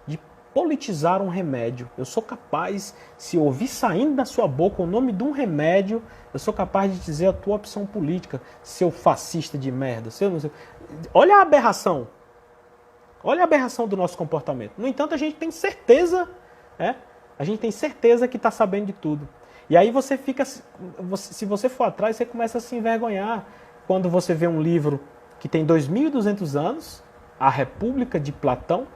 de politizar um remédio. Eu sou capaz, se ouvir saindo da sua boca o nome de um remédio, eu sou capaz de dizer a tua opção política, seu fascista de merda. Olha a aberração. Olha a aberração do nosso comportamento. No entanto, a gente tem certeza, a gente tem certeza que está sabendo de tudo. E aí você fica, se você for atrás, você começa a se envergonhar quando você vê um livro que tem 2.200 anos, A República de Platão.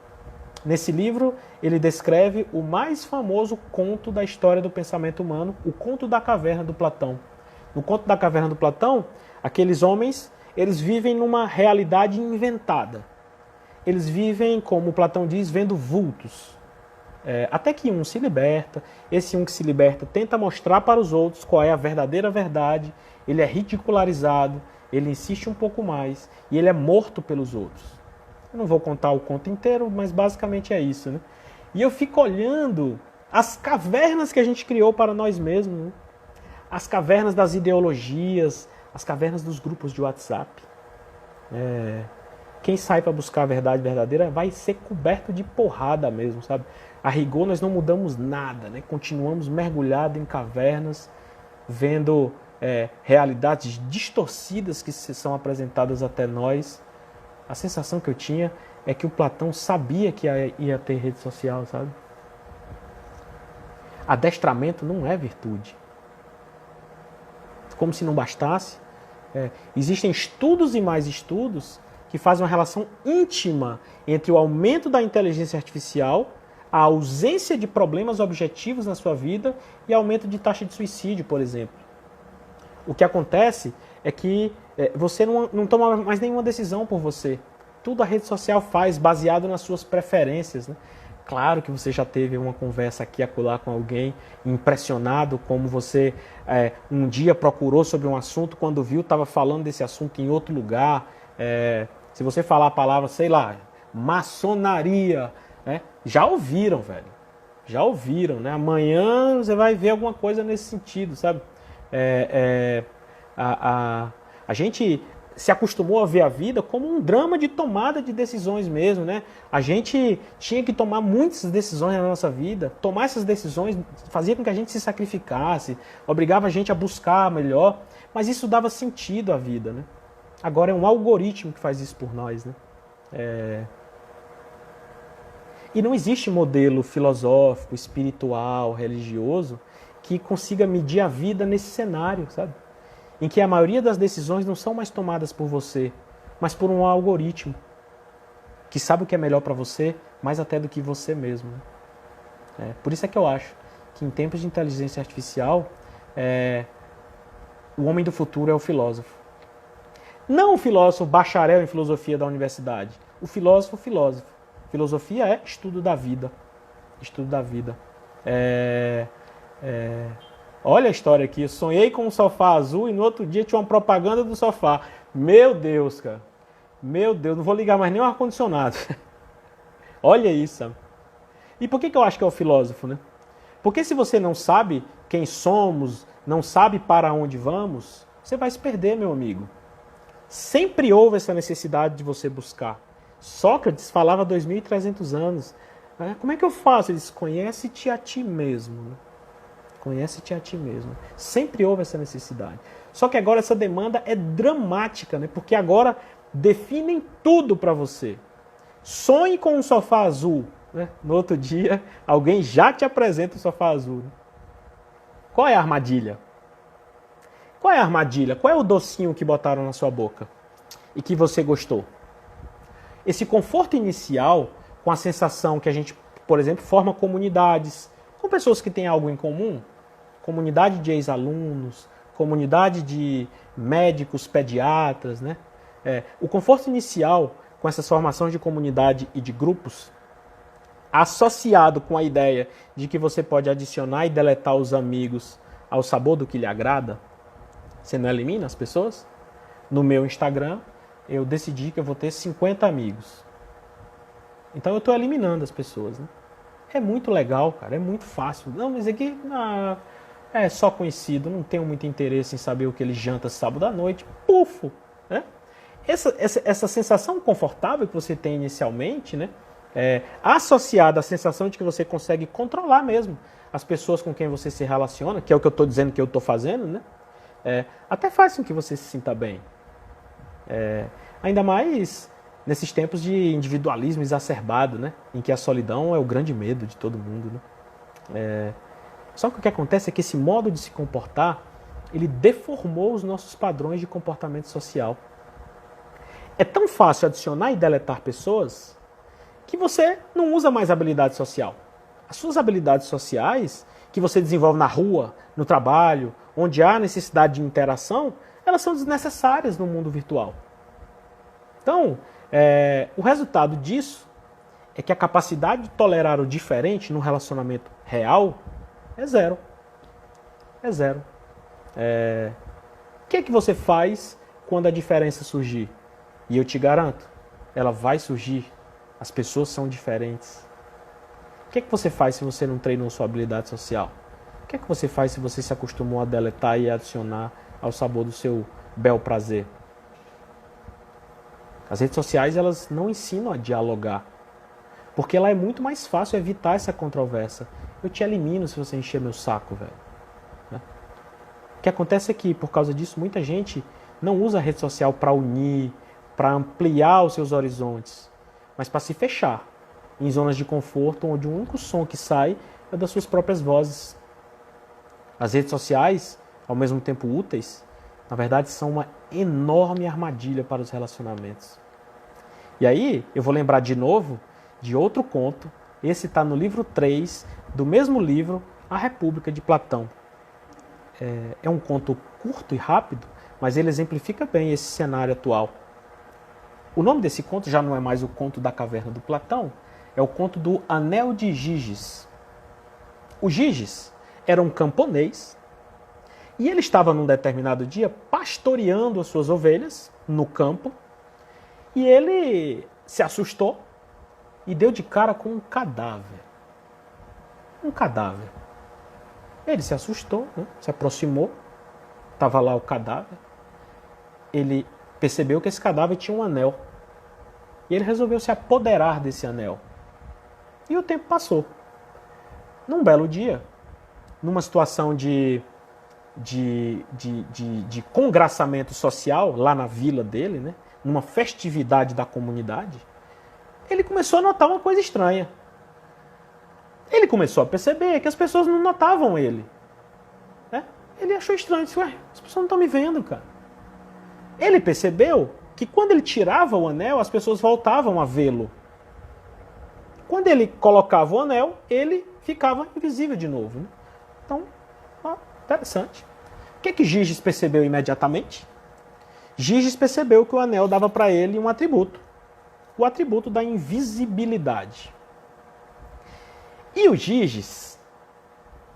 Nesse livro, ele descreve o mais famoso conto da história do pensamento humano, o Conto da Caverna do Platão. No Conto da Caverna do Platão, aqueles homens, eles vivem numa realidade inventada. Eles vivem, como Platão diz, vendo vultos. Até que um se liberta, esse um que se liberta tenta mostrar para os outros qual é a verdadeira verdade, ele é ridicularizado, ele insiste um pouco mais e ele é morto pelos outros. Eu não vou contar o conto inteiro, mas basicamente é isso. Né? E eu fico olhando as cavernas que a gente criou para nós mesmos, né? As cavernas das ideologias, as cavernas dos grupos de WhatsApp. Quem sai para buscar a verdade verdadeira vai ser coberto de porrada mesmo, sabe? A rigor nós não mudamos nada, né? Continuamos mergulhados em cavernas, vendo realidades distorcidas que são apresentadas até nós. A sensação que eu tinha é que o Platão sabia que ia ter rede social, sabe? Adestramento não é virtude. Como se não bastasse, existem estudos e mais estudos que fazem uma relação íntima entre o aumento da inteligência artificial, a ausência de problemas objetivos na sua vida e aumento de taxa de suicídio, por exemplo. O que acontece é que você não toma mais nenhuma decisão por você. Tudo a rede social faz baseado nas suas preferências. Né? Claro que você já teve uma conversa aqui acolá com alguém impressionado como você um dia procurou sobre um assunto, quando viu estava falando desse assunto em outro lugar. Se você falar a palavra, sei lá, maçonaria, né? Já ouviram, velho. Já ouviram, né? Amanhã você vai ver alguma coisa nesse sentido, sabe? A gente se acostumou a ver a vida como um drama de tomada de decisões mesmo, né? A gente tinha que tomar muitas decisões na nossa vida. Tomar essas decisões fazia com que a gente se sacrificasse, obrigava a gente a buscar melhor, mas isso dava sentido à vida, né? Agora é um algoritmo que faz isso por nós, né? E não existe modelo filosófico, espiritual, religioso que consiga medir a vida nesse cenário, sabe? Em que a maioria das decisões não são mais tomadas por você, mas por um algoritmo que sabe o que é melhor para você, mais até do que você mesmo. Por isso é que eu acho que em tempos de inteligência artificial, o homem do futuro é o filósofo. Não o filósofo bacharel em filosofia da universidade. O filósofo. Filosofia é estudo da vida. Estudo da vida. Olha a história aqui. Eu sonhei com um sofá azul e no outro dia tinha uma propaganda do sofá. Meu Deus, cara. Meu Deus, não vou ligar mais nem o ar-condicionado. Olha isso, sabe? E por que eu acho que é o filósofo, né? Porque se você não sabe quem somos, não sabe para onde vamos, você vai se perder, meu amigo. Sempre houve essa necessidade de você buscar. Sócrates falava 2.300 anos. Como é que eu faço? Ele disse, conhece-te a ti mesmo. Conhece-te a ti mesmo. Sempre houve essa necessidade. Só que agora essa demanda é dramática, né? Porque agora definem tudo para você. Sonhe com um sofá azul. Né? No outro dia, alguém já te apresenta o sofá azul. Né? Qual é a armadilha? Qual é a armadilha? Qual é o docinho que botaram na sua boca e que você gostou? Esse conforto inicial, com a sensação que a gente, por exemplo, forma comunidades com pessoas que têm algo em comum, comunidade de ex-alunos, comunidade de médicos, pediatras, né? O conforto inicial com essas formações de comunidade e de grupos, associado com a ideia de que você pode adicionar e deletar os amigos ao sabor do que lhe agrada, você não elimina as pessoas? No meu Instagram, eu decidi que eu vou ter 50 amigos. Então eu estou eliminando as pessoas. Né? É muito legal, cara, é muito fácil. Não, mas aqui é só conhecido, não tenho muito interesse em saber o que ele janta sábado à noite. Pufo! Né? Essa sensação confortável que você tem inicialmente, né? Associada à sensação de que você consegue controlar mesmo as pessoas com quem você se relaciona, que é o que eu estou dizendo que eu estou fazendo, né? Até faz com que você se sinta bem. Ainda mais nesses tempos de individualismo exacerbado, né? Em que a solidão é o grande medo de todo mundo. Né? Só que o que acontece é que esse modo de se comportar, ele deformou os nossos padrões de comportamento social. É tão fácil adicionar e deletar pessoas que você não usa mais habilidade social. As suas habilidades sociais, que você desenvolve na rua, no trabalho, onde há necessidade de interação, elas são desnecessárias no mundo virtual. Então, o resultado disso é que a capacidade de tolerar o diferente no relacionamento real é zero. É zero. O que é que você faz quando a diferença surgir? E eu te garanto, ela vai surgir. As pessoas são diferentes. O que é que você faz se você não treinou sua habilidade social? O que é que você faz se você se acostumou a deletar e adicionar ao sabor do seu bel prazer? As redes sociais, elas não ensinam a dialogar. Porque lá é muito mais fácil evitar essa controvérsia. Eu te elimino se você encher meu saco, velho. O que acontece é que, por causa disso, muita gente não usa a rede social para unir, para ampliar os seus horizontes, mas para se fechar em zonas de conforto onde o único som que sai é das suas próprias vozes. As redes sociais, ao mesmo tempo úteis, na verdade são uma enorme armadilha para os relacionamentos. E aí, eu vou lembrar de novo de outro conto. Esse está no livro 3 do mesmo livro, A República, de Platão. É um conto curto e rápido, mas ele exemplifica bem esse cenário atual. O nome desse conto já não é mais o conto da caverna do Platão, é o conto do Anel de Giges. O Giges era um camponês e ele estava num determinado dia pastoreando as suas ovelhas no campo e ele se assustou e deu de cara com um cadáver. Um cadáver. Ele se assustou, né? Se aproximou, estava lá o cadáver. Ele percebeu que esse cadáver tinha um anel. E ele resolveu se apoderar desse anel. E o tempo passou. Num belo dia, numa situação de congraçamento social, lá na vila dele, né? Numa festividade da comunidade, ele começou a notar uma coisa estranha. Ele começou a perceber que as pessoas não notavam ele. Né? Ele achou estranho, disse, ué, as pessoas não estão me vendo, cara. Ele percebeu que quando ele tirava o anel, as pessoas voltavam a vê-lo. Quando ele colocava o anel, ele ficava invisível de novo. Né? Então, interessante. O que Giges percebeu imediatamente? Giges percebeu que o anel dava para ele um atributo. O atributo da invisibilidade. E o Giges,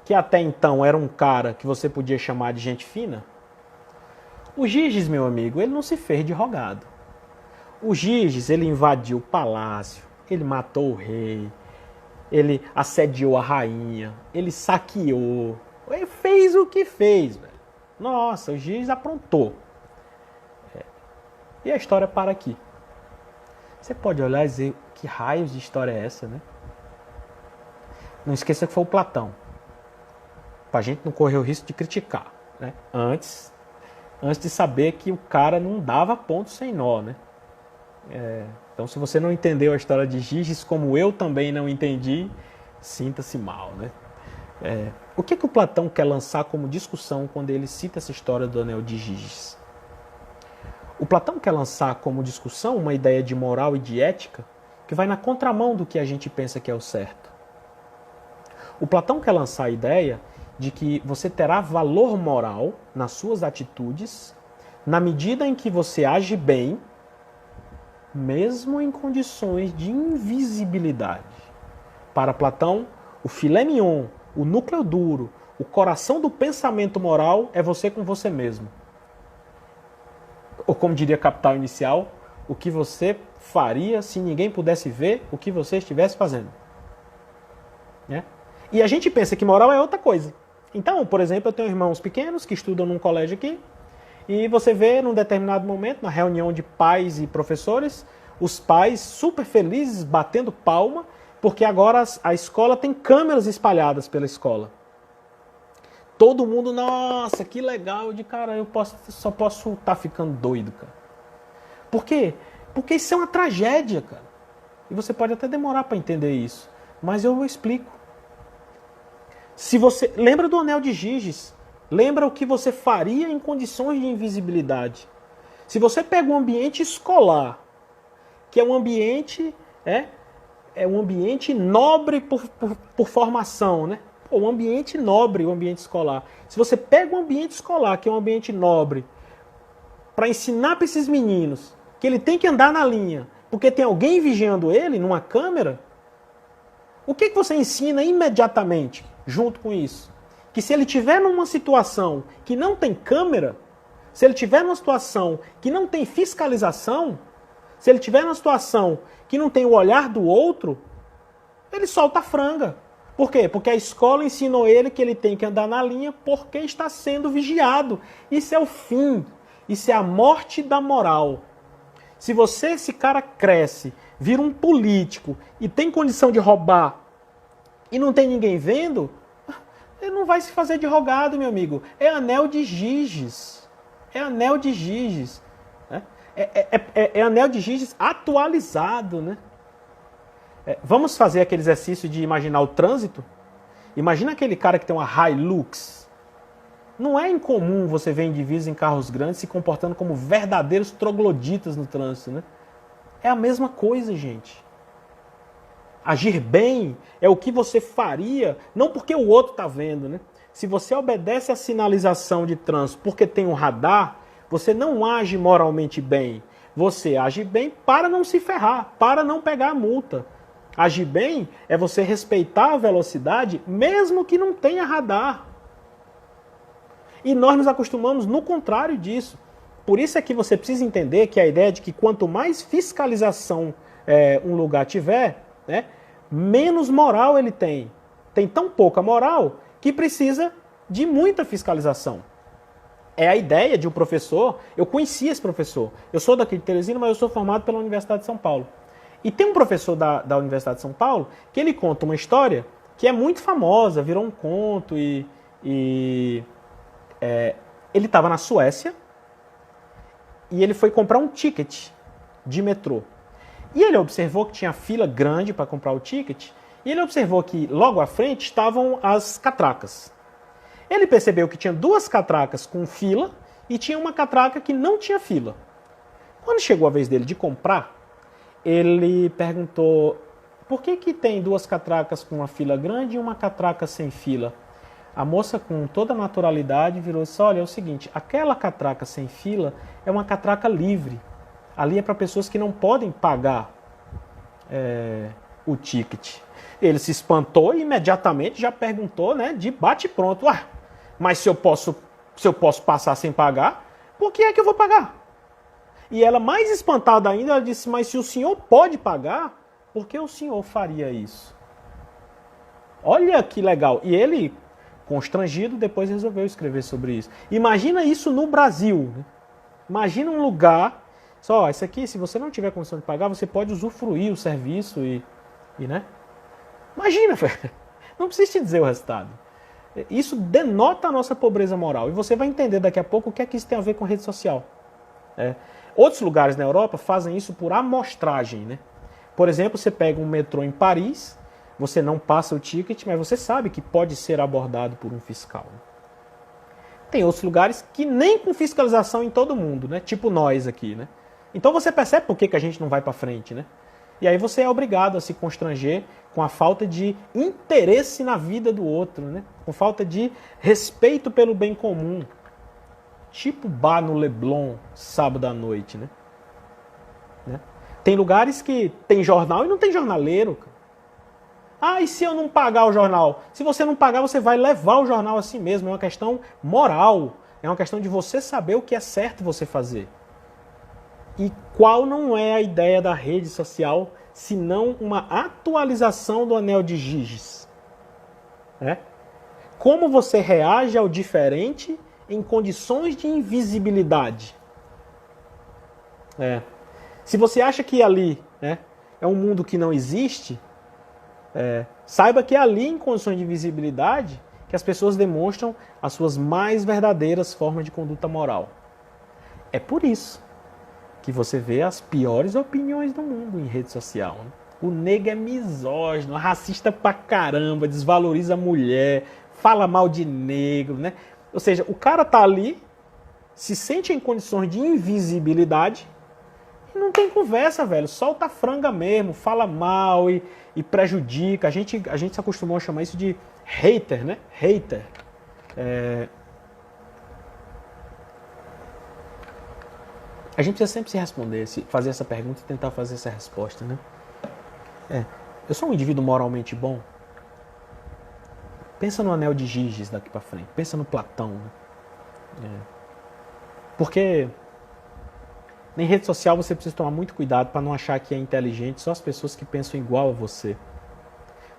que até então era um cara que você podia chamar de gente fina, o Giges, meu amigo, ele não se fez de rogado. O Giges, ele invadiu o palácio, ele matou o rei, ele assediou a rainha, ele saqueou, ele fez o que fez, velho. Nossa, o Giges aprontou. E a história para aqui. Você pode olhar e dizer, que raios de história é essa, né? Não esqueça que foi o Platão. Pra gente não correr o risco de criticar, né? Antes de saber que o cara não dava ponto sem nó, né? Então, se você não entendeu a história de Giges, como eu também não entendi, sinta-se mal, né? O que o Platão quer lançar como discussão quando ele cita essa história do anel de Giges? O Platão quer lançar como discussão uma ideia de moral e de ética que vai na contramão do que a gente pensa que é o certo. O Platão quer lançar a ideia de que você terá valor moral nas suas atitudes na medida em que você age bem, mesmo em condições de invisibilidade. Para Platão, o filé mignon, o núcleo duro, o coração do pensamento moral é você com você mesmo. Ou como diria Capital Inicial, o que você faria se ninguém pudesse ver o que você estivesse fazendo. Né? E a gente pensa que moral é outra coisa. Então, por exemplo, eu tenho irmãos pequenos que estudam num colégio aqui, e você vê num determinado momento, na reunião de pais e professores, os pais super felizes, batendo palma, porque agora a escola tem câmeras espalhadas pela escola. Todo mundo, nossa, que legal, de cara, só posso estar ficando doido, cara. Por quê? Porque isso é uma tragédia, cara. E você pode até demorar para entender isso, mas eu explico. Se você lembra do anel de Giges, lembra o que você faria em condições de invisibilidade. Se você pega um ambiente escolar, que é um ambiente, um ambiente nobre por formação, né? Um ambiente nobre, o ambiente escolar. Se você pega um ambiente escolar, que é um ambiente nobre, para ensinar para esses meninos que ele tem que andar na linha, porque tem alguém vigiando ele numa câmera, o que você ensina imediatamente junto com isso? Que se ele estiver numa situação que não tem câmera, se ele estiver numa situação que não tem fiscalização, se ele estiver numa situação que não tem o olhar do outro, ele solta a franga. Por quê? Porque a escola ensinou ele que ele tem que andar na linha porque está sendo vigiado. Isso é o fim. Isso é a morte da moral. Se esse cara cresce, vira um político e tem condição de roubar e não tem ninguém vendo, ele não vai se fazer de rogado, meu amigo. É anel de Giges. É anel de Giges. É anel de Giges atualizado, né? Vamos fazer aquele exercício de imaginar o trânsito? Imagina aquele cara que tem uma Hilux. Não é incomum você ver indivíduos em carros grandes se comportando como verdadeiros trogloditas no trânsito, né? É a mesma coisa, gente. Agir bem é o que você faria, não porque o outro está vendo, né? Se você obedece à sinalização de trânsito porque tem um radar, você não age moralmente bem. Você age bem para não se ferrar, para não pegar a multa. Agir bem é você respeitar a velocidade, mesmo que não tenha radar. E nós nos acostumamos no contrário disso. Por isso é que você precisa entender que a ideia de que quanto mais fiscalização um lugar tiver, né, menos moral ele tem. Tem tão pouca moral que precisa de muita fiscalização. É a ideia de um professor. Eu conheci esse professor. Eu sou daqui de Teresina, mas eu sou formado pela Universidade de São Paulo. E tem um professor da Universidade de São Paulo que ele conta uma história que é muito famosa, virou um conto ele estava na Suécia e ele foi comprar um ticket de metrô. E ele observou que tinha fila grande para comprar o ticket E ele observou que logo à frente estavam as catracas. Ele percebeu que tinha 2 catracas com fila e tinha uma catraca que não tinha fila. Quando chegou a vez dele de comprar, ele perguntou: por que tem 2 catracas com uma fila grande e uma catraca sem fila? A moça, com toda naturalidade, virou e disse: olha, é o seguinte, aquela catraca sem fila é uma catraca livre. Ali é para pessoas que não podem pagar o ticket. Ele se espantou e imediatamente já perguntou, né, de bate pronto: ué, mas se eu posso passar sem pagar, por que é que eu vou pagar? E ela, mais espantada ainda, ela disse: mas se o senhor pode pagar, por que o senhor faria isso? Olha que legal. E ele, constrangido, depois resolveu escrever sobre isso. Imagina isso no Brasil. Né? Imagina um lugar, só, isso aqui, se você não tiver condição de pagar, você pode usufruir o serviço e né? Imagina, velho. Não preciso te dizer o resultado. Isso denota a nossa pobreza moral. E você vai entender daqui a pouco o que é que isso tem a ver com rede social. Outros lugares na Europa fazem isso por amostragem, né? Por exemplo, você pega um metrô em Paris, você não passa o ticket, mas você sabe que pode ser abordado por um fiscal. Tem outros lugares que nem com fiscalização em todo mundo, né? Tipo nós aqui, né? Então você percebe por que a gente não vai para frente, né? E aí você é obrigado a se constranger com a falta de interesse na vida do outro, né? Com falta de respeito pelo bem comum. Tipo bar no Leblon, sábado à noite, né? Tem lugares que tem jornal e não tem jornaleiro. Ah, e se eu não pagar o jornal? Se você não pagar, você vai levar o jornal a si mesmo. É uma questão moral. É uma questão de você saber o que é certo você fazer. E qual não é a ideia da rede social, senão uma atualização do anel de Giges? Como você reage ao diferente em condições de invisibilidade? Se você acha que ali é um mundo que não existe, saiba que é ali, em condições de invisibilidade, que as pessoas demonstram as suas mais verdadeiras formas de conduta moral. É por isso que você vê as piores opiniões do mundo em rede social. Né? O nego é misógino, racista pra caramba, desvaloriza a mulher, fala mal de negro, né? Ou seja, o cara tá ali, se sente em condições de invisibilidade e não tem conversa, velho. Solta a franga mesmo, fala mal e prejudica. A gente se acostumou a chamar isso de hater, né? Hater. A gente precisa sempre se responder, fazer essa pergunta e tentar fazer essa resposta, né? Eu sou um indivíduo moralmente bom? Pensa no anel de Giges daqui pra frente. Pensa no Platão. Né? Porque em rede social você precisa tomar muito cuidado para não achar que é inteligente só as pessoas que pensam igual a você.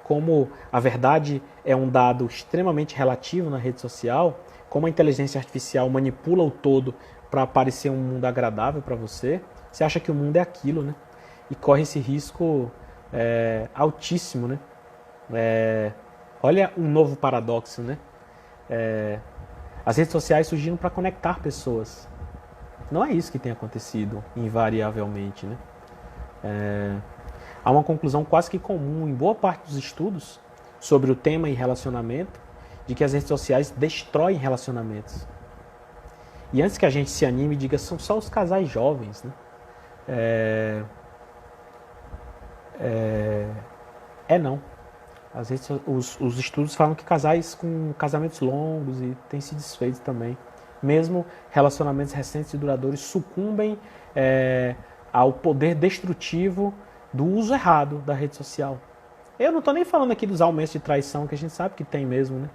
Como a verdade é um dado extremamente relativo na rede social, como a inteligência artificial manipula o todo para parecer um mundo agradável para você, você acha que o mundo é aquilo, né? E corre esse risco altíssimo, né? Olha um novo paradoxo, né? As redes sociais surgiram para conectar pessoas. Não é isso que tem acontecido, invariavelmente, né? Há uma conclusão quase que comum em boa parte dos estudos sobre o tema e relacionamento, de que as redes sociais destroem relacionamentos. E antes que a gente se anime e diga, são só os casais jovens, né? Não. Os estudos falam que casais com casamentos longos e têm se desfeito também. Mesmo relacionamentos recentes e duradouros sucumbem ao poder destrutivo do uso errado da rede social. Eu não estou nem falando aqui dos aumentos de traição, que a gente sabe que tem mesmo, né?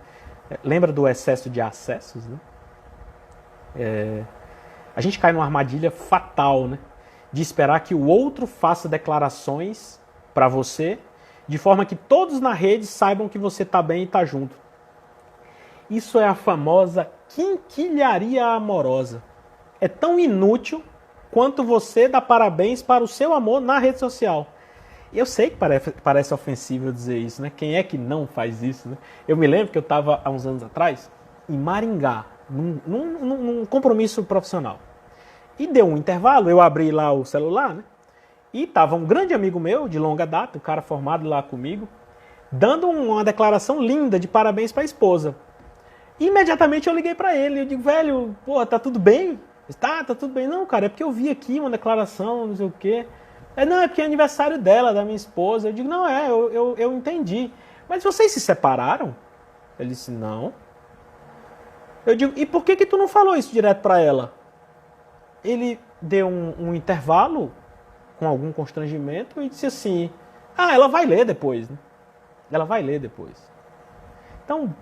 Lembra do excesso de acessos, né? A gente cai numa armadilha fatal, né? De esperar que o outro faça declarações para você, de forma que todos na rede saibam que você está bem e está junto. Isso é a famosa quinquilharia amorosa. É tão inútil quanto você dar parabéns para o seu amor na rede social. Eu sei que parece ofensivo dizer isso, né? Quem é que não faz isso, né? Eu me lembro que eu estava há uns anos atrás em Maringá, num compromisso profissional. E deu um intervalo, eu abri lá o celular, né? E estava um grande amigo meu, de longa data, um cara formado lá comigo, dando uma declaração linda de parabéns para a esposa. Imediatamente eu liguei para ele, eu digo, velho, pô, tá tudo bem? Tá tudo bem. Não, cara, é porque eu vi aqui uma declaração, não sei o quê. Não, é porque é aniversário dela, da minha esposa. Eu digo, não, eu entendi. Mas vocês se separaram? Ele disse, não. Eu digo, e por que tu não falou isso direto para ela? Ele deu um intervalo, com algum constrangimento, e disse assim, ela vai ler depois, né? Ela vai ler depois. Então,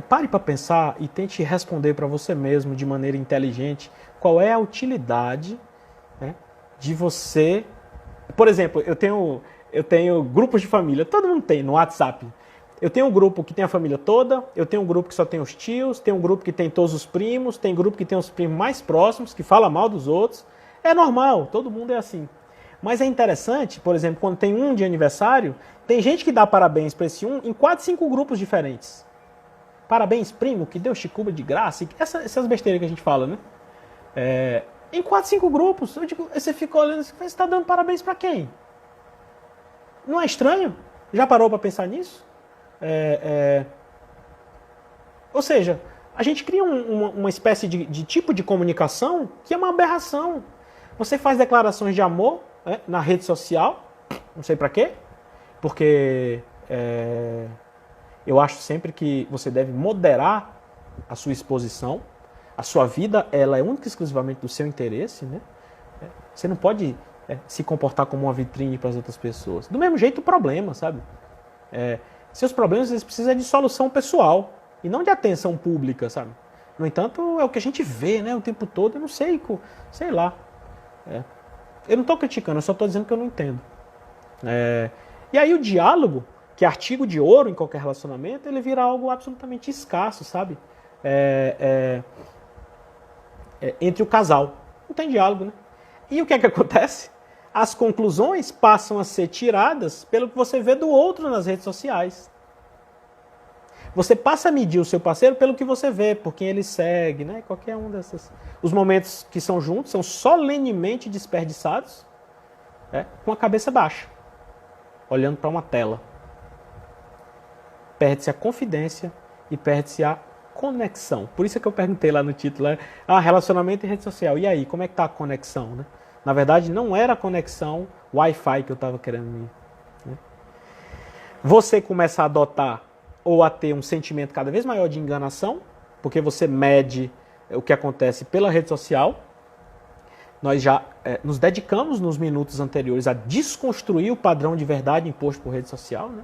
pare para pensar e tente responder para você mesmo de maneira inteligente qual é a utilidade, né, de você... Por exemplo, eu tenho grupos de família, todo mundo tem no WhatsApp. Eu tenho um grupo que tem a família toda, eu tenho um grupo que só tem os tios, tem um grupo que tem todos os primos, tem um grupo que tem os primos mais próximos, que fala mal dos outros. É normal, todo mundo é assim. Mas é interessante, por exemplo, quando tem um de aniversário, tem gente que dá parabéns para esse um em 4, 5 grupos diferentes. Parabéns, primo, que Deus te cubra de graça. Essas besteiras que a gente fala, né? Em 4, 5 grupos. Eu digo, você fica olhando, você está dando parabéns para quem? Não é estranho? Já parou para pensar nisso? Ou seja, a gente cria uma espécie de tipo de comunicação que é uma aberração. Você faz declarações de amor, né, na rede social, não sei para quê, porque eu acho sempre que você deve moderar a sua exposição. A sua vida, ela é única e exclusivamente do seu interesse, né? Você não pode se comportar como uma vitrine para as outras pessoas. Do mesmo jeito, o problema, sabe? Seus problemas, eles precisam de solução pessoal e não de atenção pública, sabe? No entanto, é o que a gente vê, né, o tempo todo. Eu não sei, sei lá. Eu não estou criticando, eu só estou dizendo que eu não entendo. E aí o diálogo, que é artigo de ouro em qualquer relacionamento, ele vira algo absolutamente escasso, sabe? Entre o casal. Não tem diálogo, né? E o que é que acontece? As conclusões passam a ser tiradas pelo que você vê do outro nas redes sociais. Você passa a medir o seu parceiro pelo que você vê, por quem ele segue, né? Qualquer um dessas. Os momentos que são juntos são solenemente desperdiçados, com a cabeça baixa, olhando para uma tela. Perde-se a confidência e perde-se a conexão. Por isso é que eu perguntei lá no título, relacionamento e rede social. E aí, como é que está a conexão, né? Na verdade, não era a conexão Wi-Fi que eu estava querendo ir, né? Você começa a adotar ou a ter um sentimento cada vez maior de enganação, porque você mede o que acontece pela rede social. Nós já nos dedicamos nos minutos anteriores a desconstruir o padrão de verdade imposto por rede social, né?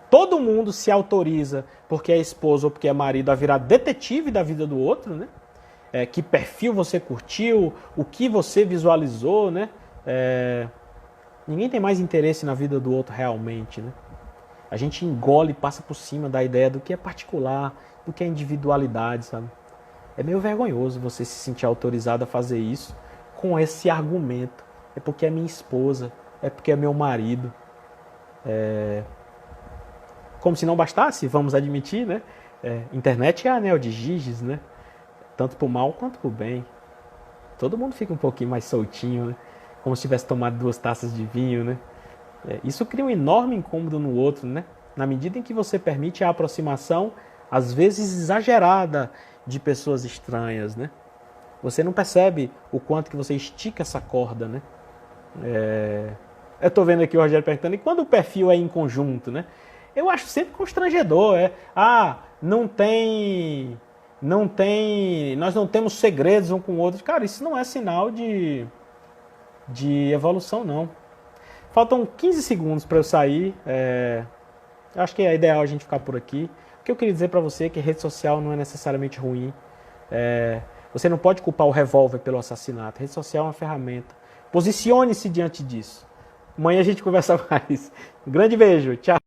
Todo mundo se autoriza, porque é esposa ou porque é marido, a virar detetive da vida do outro, né? Que perfil você curtiu, o que você visualizou, né? Ninguém tem mais interesse na vida do outro realmente, né? A gente engole e passa por cima da ideia do que é particular, do que é individualidade, sabe? É meio vergonhoso você se sentir autorizado a fazer isso com esse argumento. É porque é minha esposa, é porque é meu marido. Como se não bastasse, vamos admitir, né? Internet é anel de Giges, né? Tanto pro mal quanto pro bem. Todo mundo fica um pouquinho mais soltinho, né? Como se tivesse tomado 2 taças de vinho, né? Isso cria um enorme incômodo no outro, né? Na medida em que você permite a aproximação, às vezes exagerada, de pessoas estranhas, né? Você não percebe o quanto que você estica essa corda, né? Eu tô vendo aqui o Rogério perguntando, e quando o perfil é em conjunto, né? Eu acho sempre constrangedor, nós não temos segredos um com o outro. Cara, isso não é sinal de evolução, não. Faltam 15 segundos para eu sair. Eu acho que é ideal a gente ficar por aqui. O que eu queria dizer para você é que rede social não é necessariamente ruim. Você não pode culpar o revólver pelo assassinato. A rede social é uma ferramenta. Posicione-se diante disso. Amanhã a gente conversa mais. Um grande beijo. Tchau.